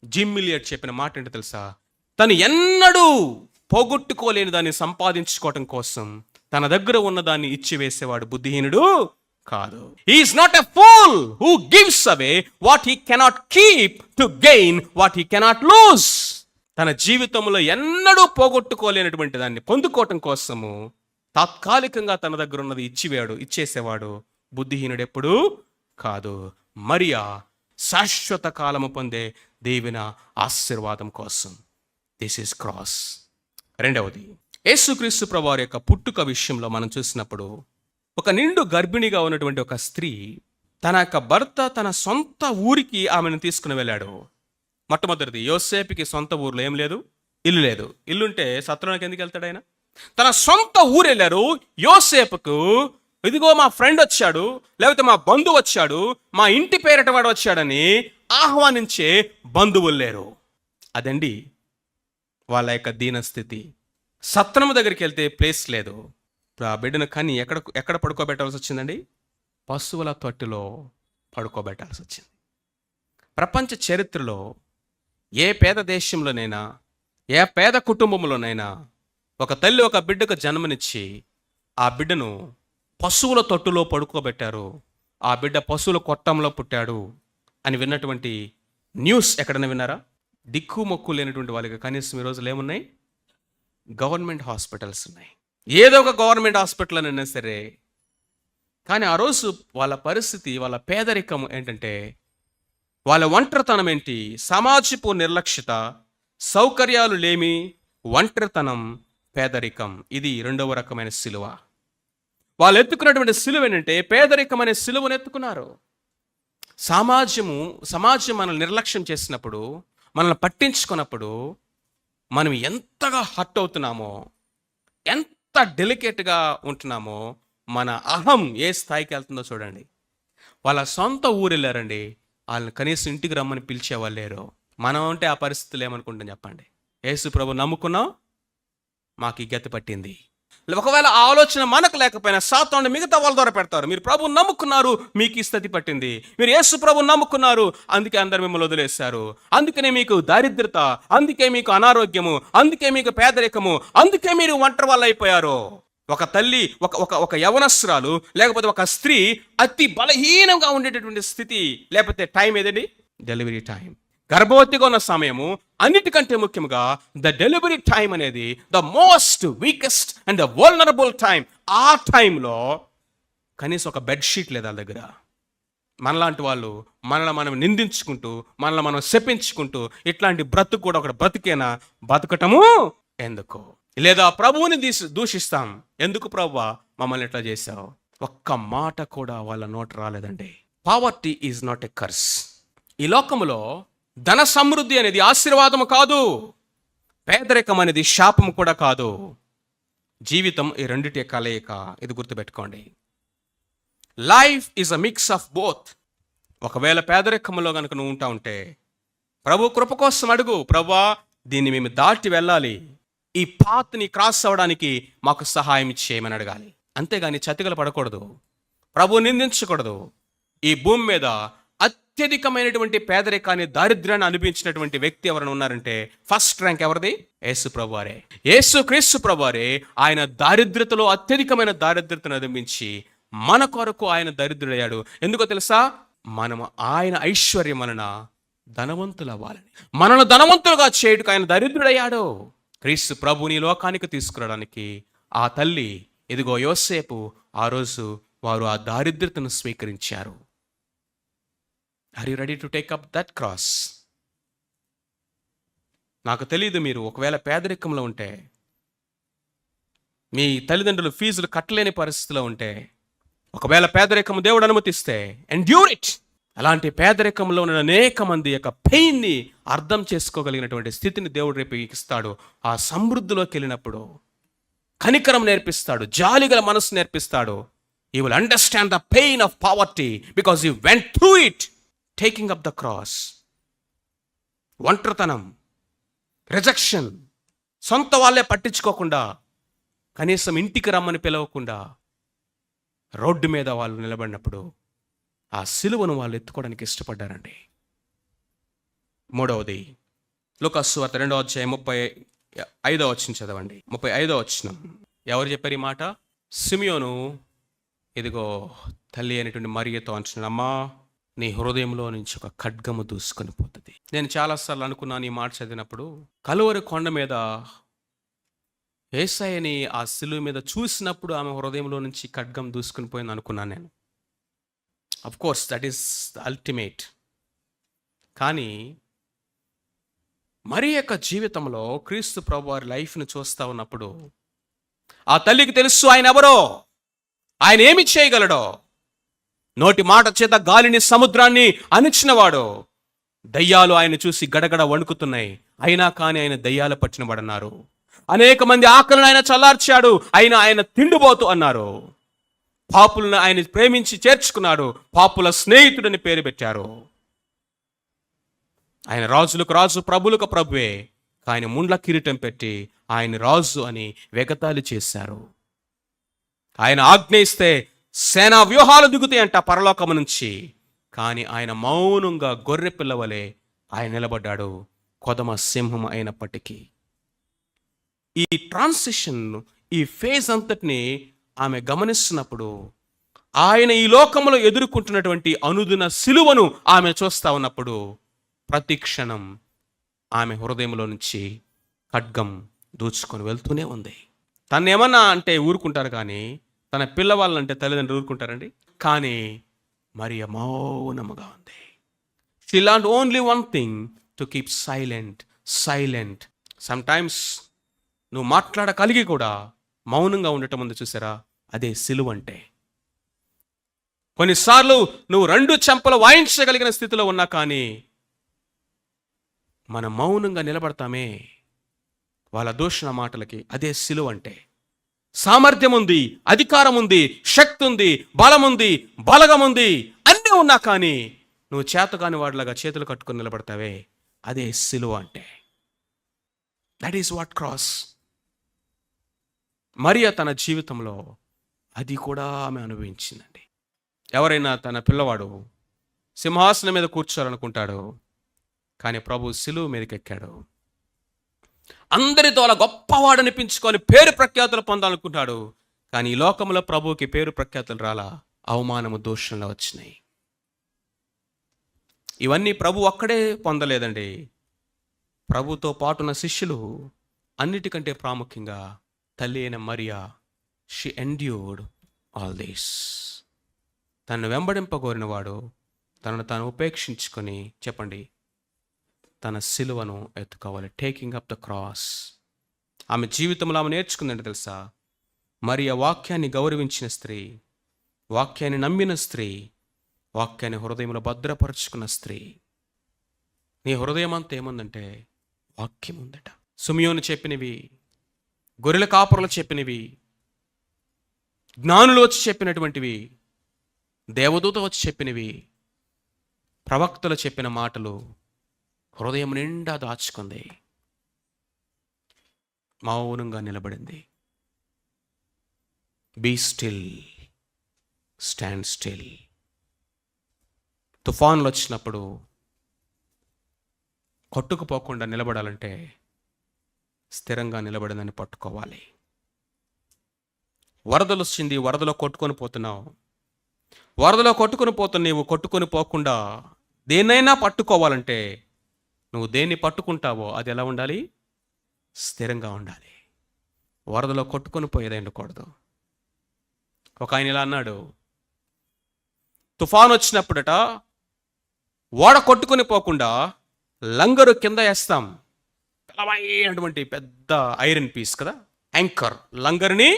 జిమ్ మిలియట్ చెప్పిన మాట ఏంటో తెలుసా? తను ఎన్నడూ పోగొట్టుకోలేని దాన్ని సంపాదించుకోవటం కోసం తన దగ్గర ఉన్న దాన్ని ఇచ్చివేసేవాడు బుద్ధిహీనుడు కాదు. He is not a fool who gives away what he cannot keep to gain what he cannot lose. తన జీవితంలో ఎన్నడూ పోగొట్టుకోలేనటువంటి దాన్ని పొందుకోవటం కోసము తాత్కాలికంగా తన దగ్గర ఉన్నది ఇచ్చేసేవాడు బుద్ధిహీనుడు ఎప్పుడూ కాదు. మరియా శాశ్వత కాలము పొందే దేవుని ఆశీర్వాదం కోసం. This is cross. రెండవది, యేసుక్రీస్తు ప్రభువారి యొక్క పుట్టుక విషయంలో మనం చూసినప్పుడు, ఒక నిండు గర్భిణిగా ఉన్నటువంటి ఒక స్త్రీ తన యొక్క భర్త తన సొంత ఊరికి ఆమెను తీసుకుని వెళ్ళాడు. మొట్టమొదటిది, యోసేపుకి సొంత ఊర్లో ఏం లేదు, ఇల్లు లేదు. ఇల్లుంటే సత్రంలోకి ఎందుకు వెళ్తాడు ఆయన? తన సొంత ఊరు వెళ్ళారు. యోసేపుకు ఇదిగో మా ఫ్రెండ్ వచ్చాడు, లేకపోతే మా బంధువు వచ్చాడు, మా ఇంటి పేరట వాడు వచ్చాడని ఆహ్వానించే బంధువులు లేరు. అదండి వాళ్ళ యొక్క దీనస్థితి. సత్రము దగ్గరికి వెళ్తే ప్లేస్ లేదు. ఆ బిడ్డను కని ఎక్కడ పడుకోబెట్టాల్సి వచ్చిందండి? పశువుల తొట్టిలో పడుకోబెట్టాల్సి వచ్చింది. ప్రపంచ చరిత్రలో ఏ పేద దేశంలోనైనా, ఏ పేద కుటుంబంలోనైనా ఒక తల్లి ఒక బిడ్డకు జన్మనిచ్చి ఆ బిడ్డను పశువుల తొట్టులో పడుకోబెట్టారు, ఆ బిడ్డ పశువుల కొట్టంలో పుట్టాడు అని విన్నటువంటి న్యూస్ ఎక్కడైనా విన్నారా? దిక్కు మొక్కు లేనటువంటి వాళ్ళకి కనీసం ఈ రోజులు ఏమున్నాయి? గవర్నమెంట్ హాస్పిటల్స్ ఉన్నాయి. ఏదో ఒక గవర్నమెంట్ హాస్పిటల్ అయినా సరే. కానీ ఆ రోజు వాళ్ళ పరిస్థితి, వాళ్ళ పేదరికం ఏంటంటే, వాళ్ళ ఒంటరితనం ఏంటి? సమాజపు నిర్లక్ష్యత, సౌకర్యాలు లేమి, ఒంటరితనం, పేదరికం. ఇది రెండవ రకమైన సిలువ. వాళ్ళు ఎత్తుకున్నటువంటి సిలువ ఏంటంటే పేదరికం అనే సిలువను ఎత్తుకున్నారు. సమాజం మనల్ని నిర్లక్ష్యం చేసినప్పుడు, మనల్ని పట్టించుకున్నప్పుడు మనం ఎంతగా హర్ట్ అవుతున్నామో, ఎంత డెలికేట్గా ఉంటున్నామో, మన అహం ఏ స్థాయికి వెళ్తుందో చూడండి. వాళ్ళ సొంత ఊరు వెళ్ళారండి, వాళ్ళని కనీసం ఇంటికి రమ్మని పిలిచేవాళ్ళు లేరు. మనం అంటే ఆ పరిస్థితులు ఏమనుకుంటాం చెప్పండి? యేసు ప్రభు నమ్ముకున్నాం, మాకు ఈ గతి పట్టింది. ఒకవేళ ఆలోచన మనకు లేకపోయినా సాతాను మిగతా వాళ్ళ ద్వారా పెడతారు. మీరు ప్రభు నమ్ముకున్నారు, మీకు ఈ స్థితి పట్టింది. మీరు యేసు ప్రభు నమ్ముకున్నారు, అందుకే అందరు మిమ్మల్ని వదిలేశారు. అందుకనే మీకు దారిద్రత, అందుకే మీకు అనారోగ్యము, అందుకే మీకు పేదరికము, అందుకే మీరు ఒంటరి వాళ్ళు అయిపోయారు. ఒక తల్లి, ఒక యవనస్రాలు లేకపోతే ఒక స్త్రీ అతి బలహీనంగా ఉండేటటువంటి స్థితి, లేకపోతే టైం ఏదండి? Delivery time. గర్భవతిగా ఉన్న సమయము, అన్నిటికంటే ముఖ్యంగా ద డెలివరీ టైం అనేది the most weakest and the vulnerable time. ఆ టైంలో కనీసం ఒక బెడ్షీట్ లేదు వాళ్ళ దగ్గర. మనలాంటి వాళ్ళు మనల్ని మనం నిందించుకుంటూ, మనల్ని మనం శపించుకుంటూ, ఇట్లాంటి బ్రతుకు కూడా ఒక బ్రతికేనా? బతకటము ఎందుకు? లేదా ప్రభువుని దూషిస్తాం. ఎందుకు ప్రభువా మమ్మల్ని ఎట్లా చేశావు? ఒక్క మాట కూడా వాళ్ళ నోట రాలేదండి. Poverty is not a curse. ఈ లోకములో ధన సమృద్ధి అనేది ఆశీర్వాదము కాదు, పేదరికం అనేది శాపము కూడా కాదు. జీవితం ఈ రెండిటి కలయిక. ఇది గుర్తుపెట్టుకోండి. Life is a mix of both. ఒకవేళ పేదరికంలో కనుక నువ్వు ఉంటా ఉంటే ప్రభు కృప కోసం అడుగు. ప్రభువా, దీన్ని మేము దాటి వెళ్ళాలి, ఈ పాత్ని క్రాస్ అవ్వడానికి మాకు సహాయం చేయమని అడగాలి. అంతేగాని చతికలు పడకూడదు, ప్రభు నిందించకూడదు. ఈ భూమి మీద అత్యధికమైనటువంటి పేదరికాన్ని, దారిద్ర్యాన్ని అనిపించినటువంటి వ్యక్తి ఎవరైనా ఉన్నారంటే ఫస్ట్ ర్యాంక్ ఎవరిది? యేసు ప్రభువారే. యేసు క్రీస్తు ప్రభువారే ఆయన దారిద్రతలో అత్యధికమైన దారిద్రతను అనిపించి మన కొరకు ఆయన దరిద్రుడయ్యాడు. ఎందుకో తెలుసా? మనము ఆయన ఐశ్వర్యం వలన ధనవంతులవ్వాలని, మనల్ని ధనవంతులుగా చేయుటకు ఆయన దరిద్రుడయ్యాడు. క్రీస్తు ప్రభుని లోకానికి తీసుకురావడానికి ఆ తల్లి, ఇదిగో యోసేపు, ఆ రోజు వారు ఆ దారిద్రతను స్వీకరించారు. Are you ready to take up that cross? నాకు తెలియదు, మీరు ఒకవేళ పేదరికంలో ఉంటే, మీ తల్లిదండ్రులు ఫీజులు కట్టలేని పరిస్థితిలో ఉంటే, ఒకవేళ పేదరికం దేవుడు అనుమతిస్తే ఎండ్యూర్ ఇట్. అలాంటి పేదరికంలో ఉన్న అనేక మంది యొక్క పెయిన్ని అర్థం చేసుకోగలిగినటువంటి స్థితిని దేవుడు రేపు ఇస్తాడు. ఆ సమృద్ధిలోకి వెళ్ళినప్పుడు కనికరం నేర్పిస్తాడు, జాలిగల మనసు నేర్పిస్తాడు. You will understand the pain of poverty because you went through it, taking up the cross. ఒంటరితనం, రిజెక్షన్, సొంత వాళ్ళే పట్టించుకోకుండా, కనీసం ఇంటికి రమ్మని పిలవకుండా రోడ్డు మీద వాళ్ళు నిలబడినప్పుడు ఆ సిలువను వాళ్ళు ఎత్తుకోవడానికి ఇష్టపడ్డారండి. మూడవది, లూకాసు సువార్త 2వ అధ్యాయం 35వ వచనం చదవండి. 35వ వచనం. ఎవరు చెప్పారు ఈ మాట? సిమియోను ఇదిగో తల్లి అయినటువంటి మరియతో అంటున్నాడు, అమ్మా, నీ హృదయంలో నుంచి ఒక ఖడ్గము దూసుకొని పోతుంది. నేను చాలాసార్లు అనుకున్నాను ఈ మాట చదివినప్పుడు, కలువరి కొండ మీద యేసయ్యని ఆ సిలువ మీద చూసినప్పుడు ఆమె హృదయంలో నుంచి ఖడ్గం దూసుకుని పోయింది అనుకున్నాను నేను. Of course that is the ultimate. కానీ మరి యొక్క జీవితంలో క్రీస్తు ప్రభు వారి లైఫ్ని చూస్తూ ఉన్నప్పుడు ఆ తల్లికి తెలుసు ఆయన ఎవరో, ఆయన ఏమి చేయగలడో. నోటి మాట చేత గాలిని, సముద్రాన్ని అణిచినవాడు. దయ్యాలు ఆయన చూసి గడగడ వణుకుతున్నాయి, అయినా కానీ ఆయన దయ్యాలు పట్టినవాడన్నారు. అనేక మంది ఆకలిని ఆయన చల్లార్చాడు, అయినా ఆయన తిండిపోతూ అన్నారు. పాపులను ఆయన ప్రేమించి చేర్చుకున్నాడు, పాపుల స్నేహితుడని పేరు పెట్టారు. ఆయన రాజులకు రాజు, ప్రభులకు ప్రభువే. ఆయన ముండ్ల కిరీటం పెట్టి ఆయన రాజు అని వెగతాళి చేశారు. ఆయన ఆజ్ఞయిస్తే సేనా వ్యూహాలు దిగుతాయంట పరలోకము నుంచి. కానీ ఆయన మౌనంగా గొర్రె పిల్లవలే ఆయన నిలబడ్డాడు, కొదమ సింహం అయినప్పటికీ. ఈ ట్రాన్సిషన్, ఈ ఫేజ్ అంతటిని ఆమె గమనిస్తున్నప్పుడు ఆయన ఈ లోకంలో ఎదుర్కొంటున్నటువంటి అనుదిన సిలువను ఆమె చూస్తూ ఉన్నప్పుడు ప్రతి క్షణం ఆమె హృదయంలో నుంచి ఖడ్గం దూచుకొని వెళ్తూనే ఉంది. తను ఏమన్నా అంటే ఊరుకుంటారు, కానీ తన పిల్లవాళ్ళంటే తల్లిదండ్రులు ఊరుకుంటారండి? కానీ మరి మౌనముగా ఉంది. She learned only one thing, to keep silent. Sometimes నువ్వు మాట్లాడగలిగి కూడా మౌనంగా ఉండటం ఉంది చూసారా, అదే సిలువ అంటే. కొన్నిసార్లు నువ్వు 2 చెంపలు వాయించగలిగిన స్థితిలో ఉన్నా కానీ మనం మౌనంగా నిలబడతామే వాళ్ళ దూషణ మాటలకి, అదే సిలువ అంటే. సామర్థ్యం ఉంది, అధికారం ఉంది, శక్తి ఉంది, బలం ఉంది, బలగం ఉంది, అన్నీ ఉన్నా కానీ నువ్వు చేతకాని వాడిలాగా చేతులు కట్టుకొని నిలబడతావే, అదే సిలువ అంటే. That is what cross. Mariya తన జీవితంలో అది కూడా ఆమె అనుభవించిందండి. ఎవరైనా తన పిల్లవాడు సింహాసనం మీద కూర్చోాలనుకుంటాడు, కానీ ప్రభు సిలువ మీదకి ఎక్కాడు. అందరితో అలా గొప్పవాడు అనిపించుకొని పేరు ప్రఖ్యాతులు పొందాలనుకుంటాడు, కానీ ఈ లోకంలో ప్రభువుకి పేరు ప్రఖ్యాతులు రాలా, అవమానము, దూషణలు వచ్చినాయి. ఇవన్నీ ప్రభు ఒక్కడే పొందలేదండి. ప్రభుతో పాటున్న శిష్యులు, అన్నిటికంటే ప్రాముఖ్యంగా తల్లి అయిన Mariya, she endured all this. తనను వెంబడింపగోరినవాడు తనను తాను ఉపేక్షించుకొని, చెప్పండి, తన సిలువను ఎత్తుకోవాలి. Taking up the cross. ఆమె జీవితంలో ఆమె నేర్చుకుందంటే తెలుసా? మరియా వాక్యాన్ని గౌరవించిన స్త్రీ, వాక్యాన్ని నమ్మిన స్త్రీ, వాక్యాన్ని హృదయంలో భద్రపరుచుకున్న స్త్రీ. నీ హృదయం అంతా ఏముందంటే వాక్యం ఉందట. సిమియోను చెప్పినవి, గొర్రెల కాపురులు చెప్పినవి, జ్ఞానులు వచ్చి చెప్పినటువంటివి, దేవదూత వచ్చి చెప్పినవి, ప్రవక్తలు చెప్పిన మాటలు హృదయం నిండా దాచుకుంది. మౌనంగా నిలబడింది. Be still, stand still. తుఫాన్లు వచ్చినప్పుడు కొట్టుకుపోకుండా నిలబడాలంటే స్థిరంగా నిలబడిందని పట్టుకోవాలి. వరదలు వచ్చింది, వరదలో కొట్టుకొని పోతున్నావు. వరదలో కొట్టుకొని పోతున్న నీవు కొట్టుకొని పోకుండా దేన్నైనా పట్టుకోవాలంటే నువ్వు దేన్ని పట్టుకుంటావో అది ఎలా ఉండాలి? స్థిరంగా ఉండాలి. వరదలో కొట్టుకొని పోయేది ఉండకూడదు. ఒక ఆయన ఇలా అన్నాడు, తుఫాను వచ్చినప్పుడట ఓడ కొట్టుకొని పోకుండా లంగరు కింద వేస్తాం. బలమైనటువంటి పెద్ద ఐరన్ పీస్ కదా, యాంకర్, లంగర్ని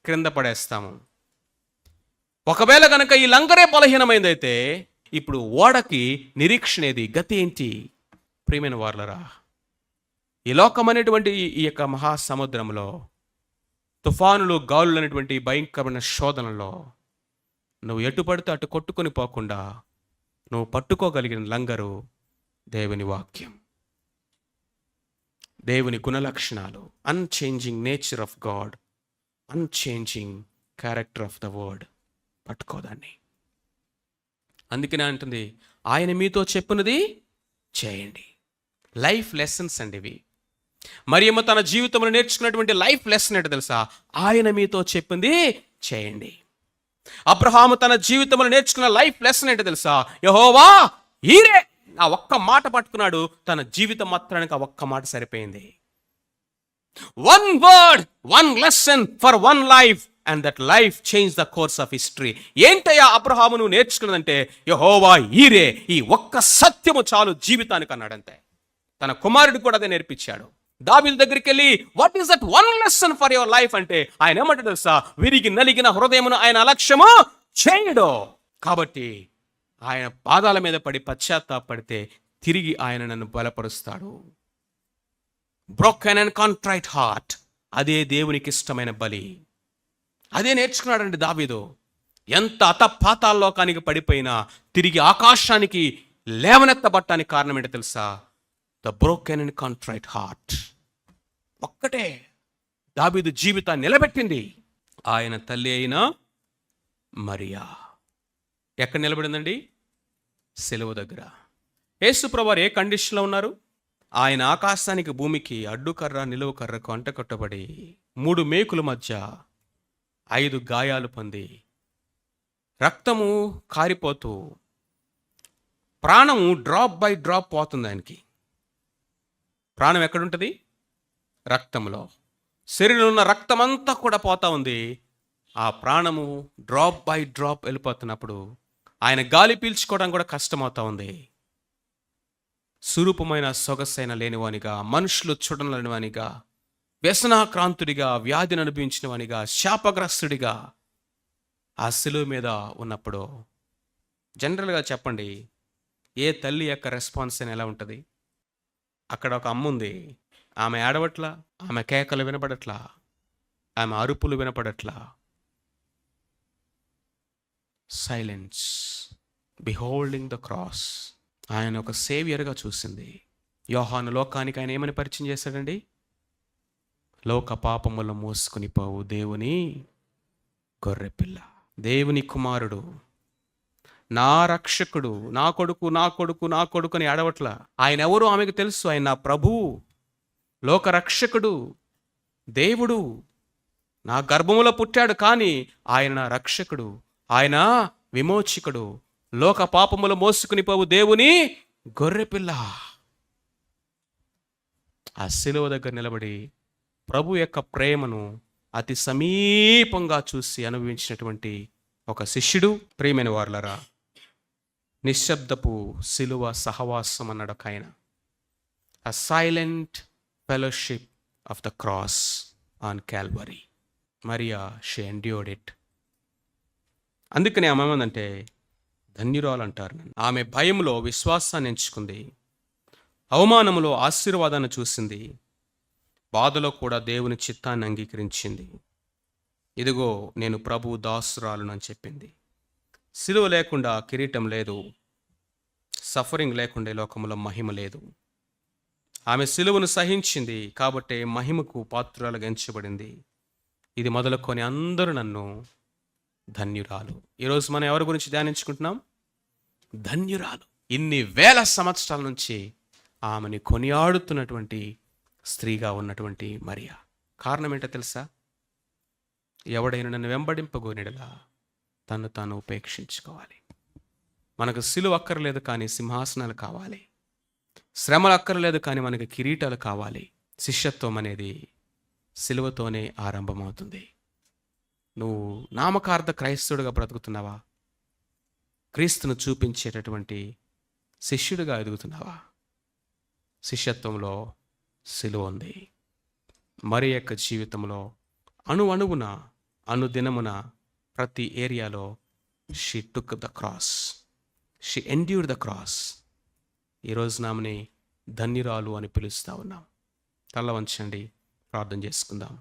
క్రింద పడేస్తాము. ఒకవేళ కనుక ఈ లంగరే బలహీనమైందైతే ఇప్పుడు ఓడకి నిరీక్షణ ఏది? గతి ఏంటి? ప్రియమైన వారలరా, ఈ లోకం అనేటువంటి ఈ యొక్క మహాసముద్రంలో తుఫానులు, గాలులు అనేటువంటి భయంకరమైన శోధనలో నువ్వు ఎటు పడితే అటు కొట్టుకొని పోకుండా నువ్వు పట్టుకోగలిగిన లంగరు దేవుని వాక్యం, దేవుని గుణలక్షణాలు, unchanging nature of God, unchanging character of the word. పట్టుకోదాన్ని. అందుకనే అంటుంది, ఆయన మీతో చెప్పినది చేయండి. లైఫ్ లెసన్స్ అండి ఇవి. మరియమ్మ తన జీవితంలో నేర్చుకున్నటువంటి లైఫ్ లెసన్ ఏంటో తెలుసా? ఆయన మీతో చెప్పింది చేయండి. అబ్రహాము తన జీవితంలో నేర్చుకున్న లైఫ్ లెసన్ ఏంటో తెలుసా? యెహోవా ఈరే. ఆ ఒక్క మాట పట్టుకున్నాడు. తన జీవితం మాత్రానికి ఆ ఒక్క మాట సరిపోయింది. One word, one lesson for one life, and that life change the course of history. ఏంటయ్యా అబ్రహాము నువ్వు నేర్చుకున్నదంటే, యెహోవా ఈరే, ఈ ఒక్క సత్యము చాలు జీవితానికి అన్నాడంతే. తన కుమారుడు కూడా అదే నేర్పించాడు. దావీదు దగ్గరికి వెళ్ళి, what is that one lesson for your life అంటే ఆయన ఏమంటాడు తెలుసా? విరిగి నలిగిన హృదయమును ఆయన అలక్ష్యము చేయడు. కాబట్టి ఆయన పాదాల మీద పడి పశ్చాత్తాపడితే తిరిగి ఆయన నన్ను బలపరుస్తాడు. బ్రోకెన్ అండ్ కాంట్రైట్ హార్ట్, అదే దేవునికి ఇష్టమైన బలి. అదే నేర్చుకున్నాడండి దావీదు. ఎంత అతపాతాల్లోకానికి పడిపోయినా తిరిగి ఆకాశానికి లేవనెత్తబట్టానికి కారణం ఏంటో తెలుసా? The broken and contrite heart. ఒక్కటే దావీదు జీవితాన్ని నిలబెట్టింది. ఆయన తల్లి అయిన మరియా ఎక్కడ నిలబడిందండి? సిలువ దగ్గర. యేసు ప్రభువారు ఏ కండిషన్లో ఉన్నారు? ఆయన ఆకాశానికి భూమికి అడ్డుకర్ర నిలువ కర్రకు అంటకట్టబడి 3 మేకుల మధ్య 5 గాయాలు పొంది రక్తము కారిపోతూ ప్రాణము డ్రాప్ బై డ్రాప్ పోతుంది. ఆయనకి ప్రాణం ఎక్కడుంటుంది? రక్తంలో. శరీరంలో ఉన్న రక్తం అంతా కూడా పోతా ఉంది. ఆ ప్రాణము డ్రాప్ బై డ్రాప్ వెళ్ళిపోతున్నప్పుడు ఆయన గాలి పీల్చుకోవడం కూడా కష్టమవుతా ఉంది. సురూపమైన సొగసైన లేనివానిగా, మనుషులు చూడలేనివానిగా, వ్యసనాక్రాంతుడిగా, వ్యాధిని అనుభవించిన వానిగా, శాపగ్రస్తుడిగా ఆ శిలువ మీద ఉన్నప్పుడు జనరల్గా చెప్పండి, ఏ తల్లి యొక్క రెస్పాన్స్ అని ఎలా ఉంటుంది? అక్కడ ఒక అమ్మ ఉంది. ఆమె ఏడవట్లా, ఆమె కేకలు వినపడట్లా, ఆమె అరుపులు వినపడట్లా. Silence, beholding the cross. ఆయన ఒక సేవియర్గా చూసింది. యోహాను లోకానికి ఆయన ఏమని పరిచయం చేశాడండి? లోక పాపములను మోసుకుని పోవు దేవుని గొర్రెపిల్ల, దేవుని కుమారుడు, నా రక్షకుడు, నా కొడుకు, నా కొడుకు, నా కొడుకు అని ఏడవట్లా. ఆయన ఎవరు ఆమెకు తెలుసు. ఆయన నా ప్రభువు, లోక రక్షకుడు, దేవుడు, నా గర్భములో పుట్టాడు, కానీ ఆయన నా రక్షకుడు, ఆయన విమోచకుడు, లోక పాపములు మోసుకుని పోవు దేవుని గొర్రెపిల్ల. ఆ శిలువ దగ్గర నిలబడి ప్రభు యొక్క ప్రేమను అతి సమీపంగా చూసి అనుభవించినటువంటి ఒక శిష్యుడు. ప్రియమైన వారలారా, నిశ్శబ్దపు శిలువ సహవాసం అన్నాడు ఒక ఆయన. A silent fellowship of the cross on Calvary. Maria, she endured it. అందుకని ఆమె ఏమందంటే ధన్యురాలు అంటారు. ఆమె భయంలో విశ్వాసాన్ని ఎంచుకుంది, అవమానములో ఆశీర్వాదాన్ని చూసింది, బాధలో కూడా దేవుని చిత్తాన్ని అంగీకరించింది. ఇదిగో నేను ప్రభు దాసురాలను అని చెప్పింది. సిలువ లేకుండా కిరీటం లేదు, సఫరింగ్ లేకుండా లోకంలో మహిమ లేదు. ఆమె సిలువను సహించింది కాబట్టి మహిమకు పాత్రురాలుగా ఎంచబడింది. ఇది మొదలుకొని అందరూ నన్ను ధన్యురాలు. ఈరోజు మనం ఎవరి గురించి ధ్యానించుకుంటున్నాం? ధన్యురాలు. ఇన్ని వేల సంవత్సరాల నుంచి ఆమెని కొనియాడుతున్నటువంటి స్త్రీగా ఉన్నటువంటి మరియా. కారణం ఏంటో తెలుసా? ఎవడైనా నన్ను వెంబడింపగోనిడలా తను తాను ఉపేక్షించుకోవాలి. మనకు సిలువ అక్కర్లేదు, కానీ సింహాసనాలు కావాలి. శ్రమలు అక్కర్లేదు, కానీ మనకి కిరీటాలు కావాలి. శిష్యత్వం అనేది సిలువతోనే ఆరంభమవుతుంది. నువ్వు నామకార్థ క్రైస్తవుడిగా బ్రతుకుతున్నావా? క్రీస్తును చూపించేటటువంటి శిష్యుడిగా ఎదుగుతున్నావా? శిష్యత్వంలో సిలువ ఉంది. మరి యొక్క జీవితంలో అణువున అనుదినమున ప్రతి ఏరియాలో she took the cross, she endured the cross. ఈరోజు నామని ధన్యురాలు అని పిలుస్తూ ఉన్నాం. తల వంచండి, ప్రార్థన చేసుకుందాం.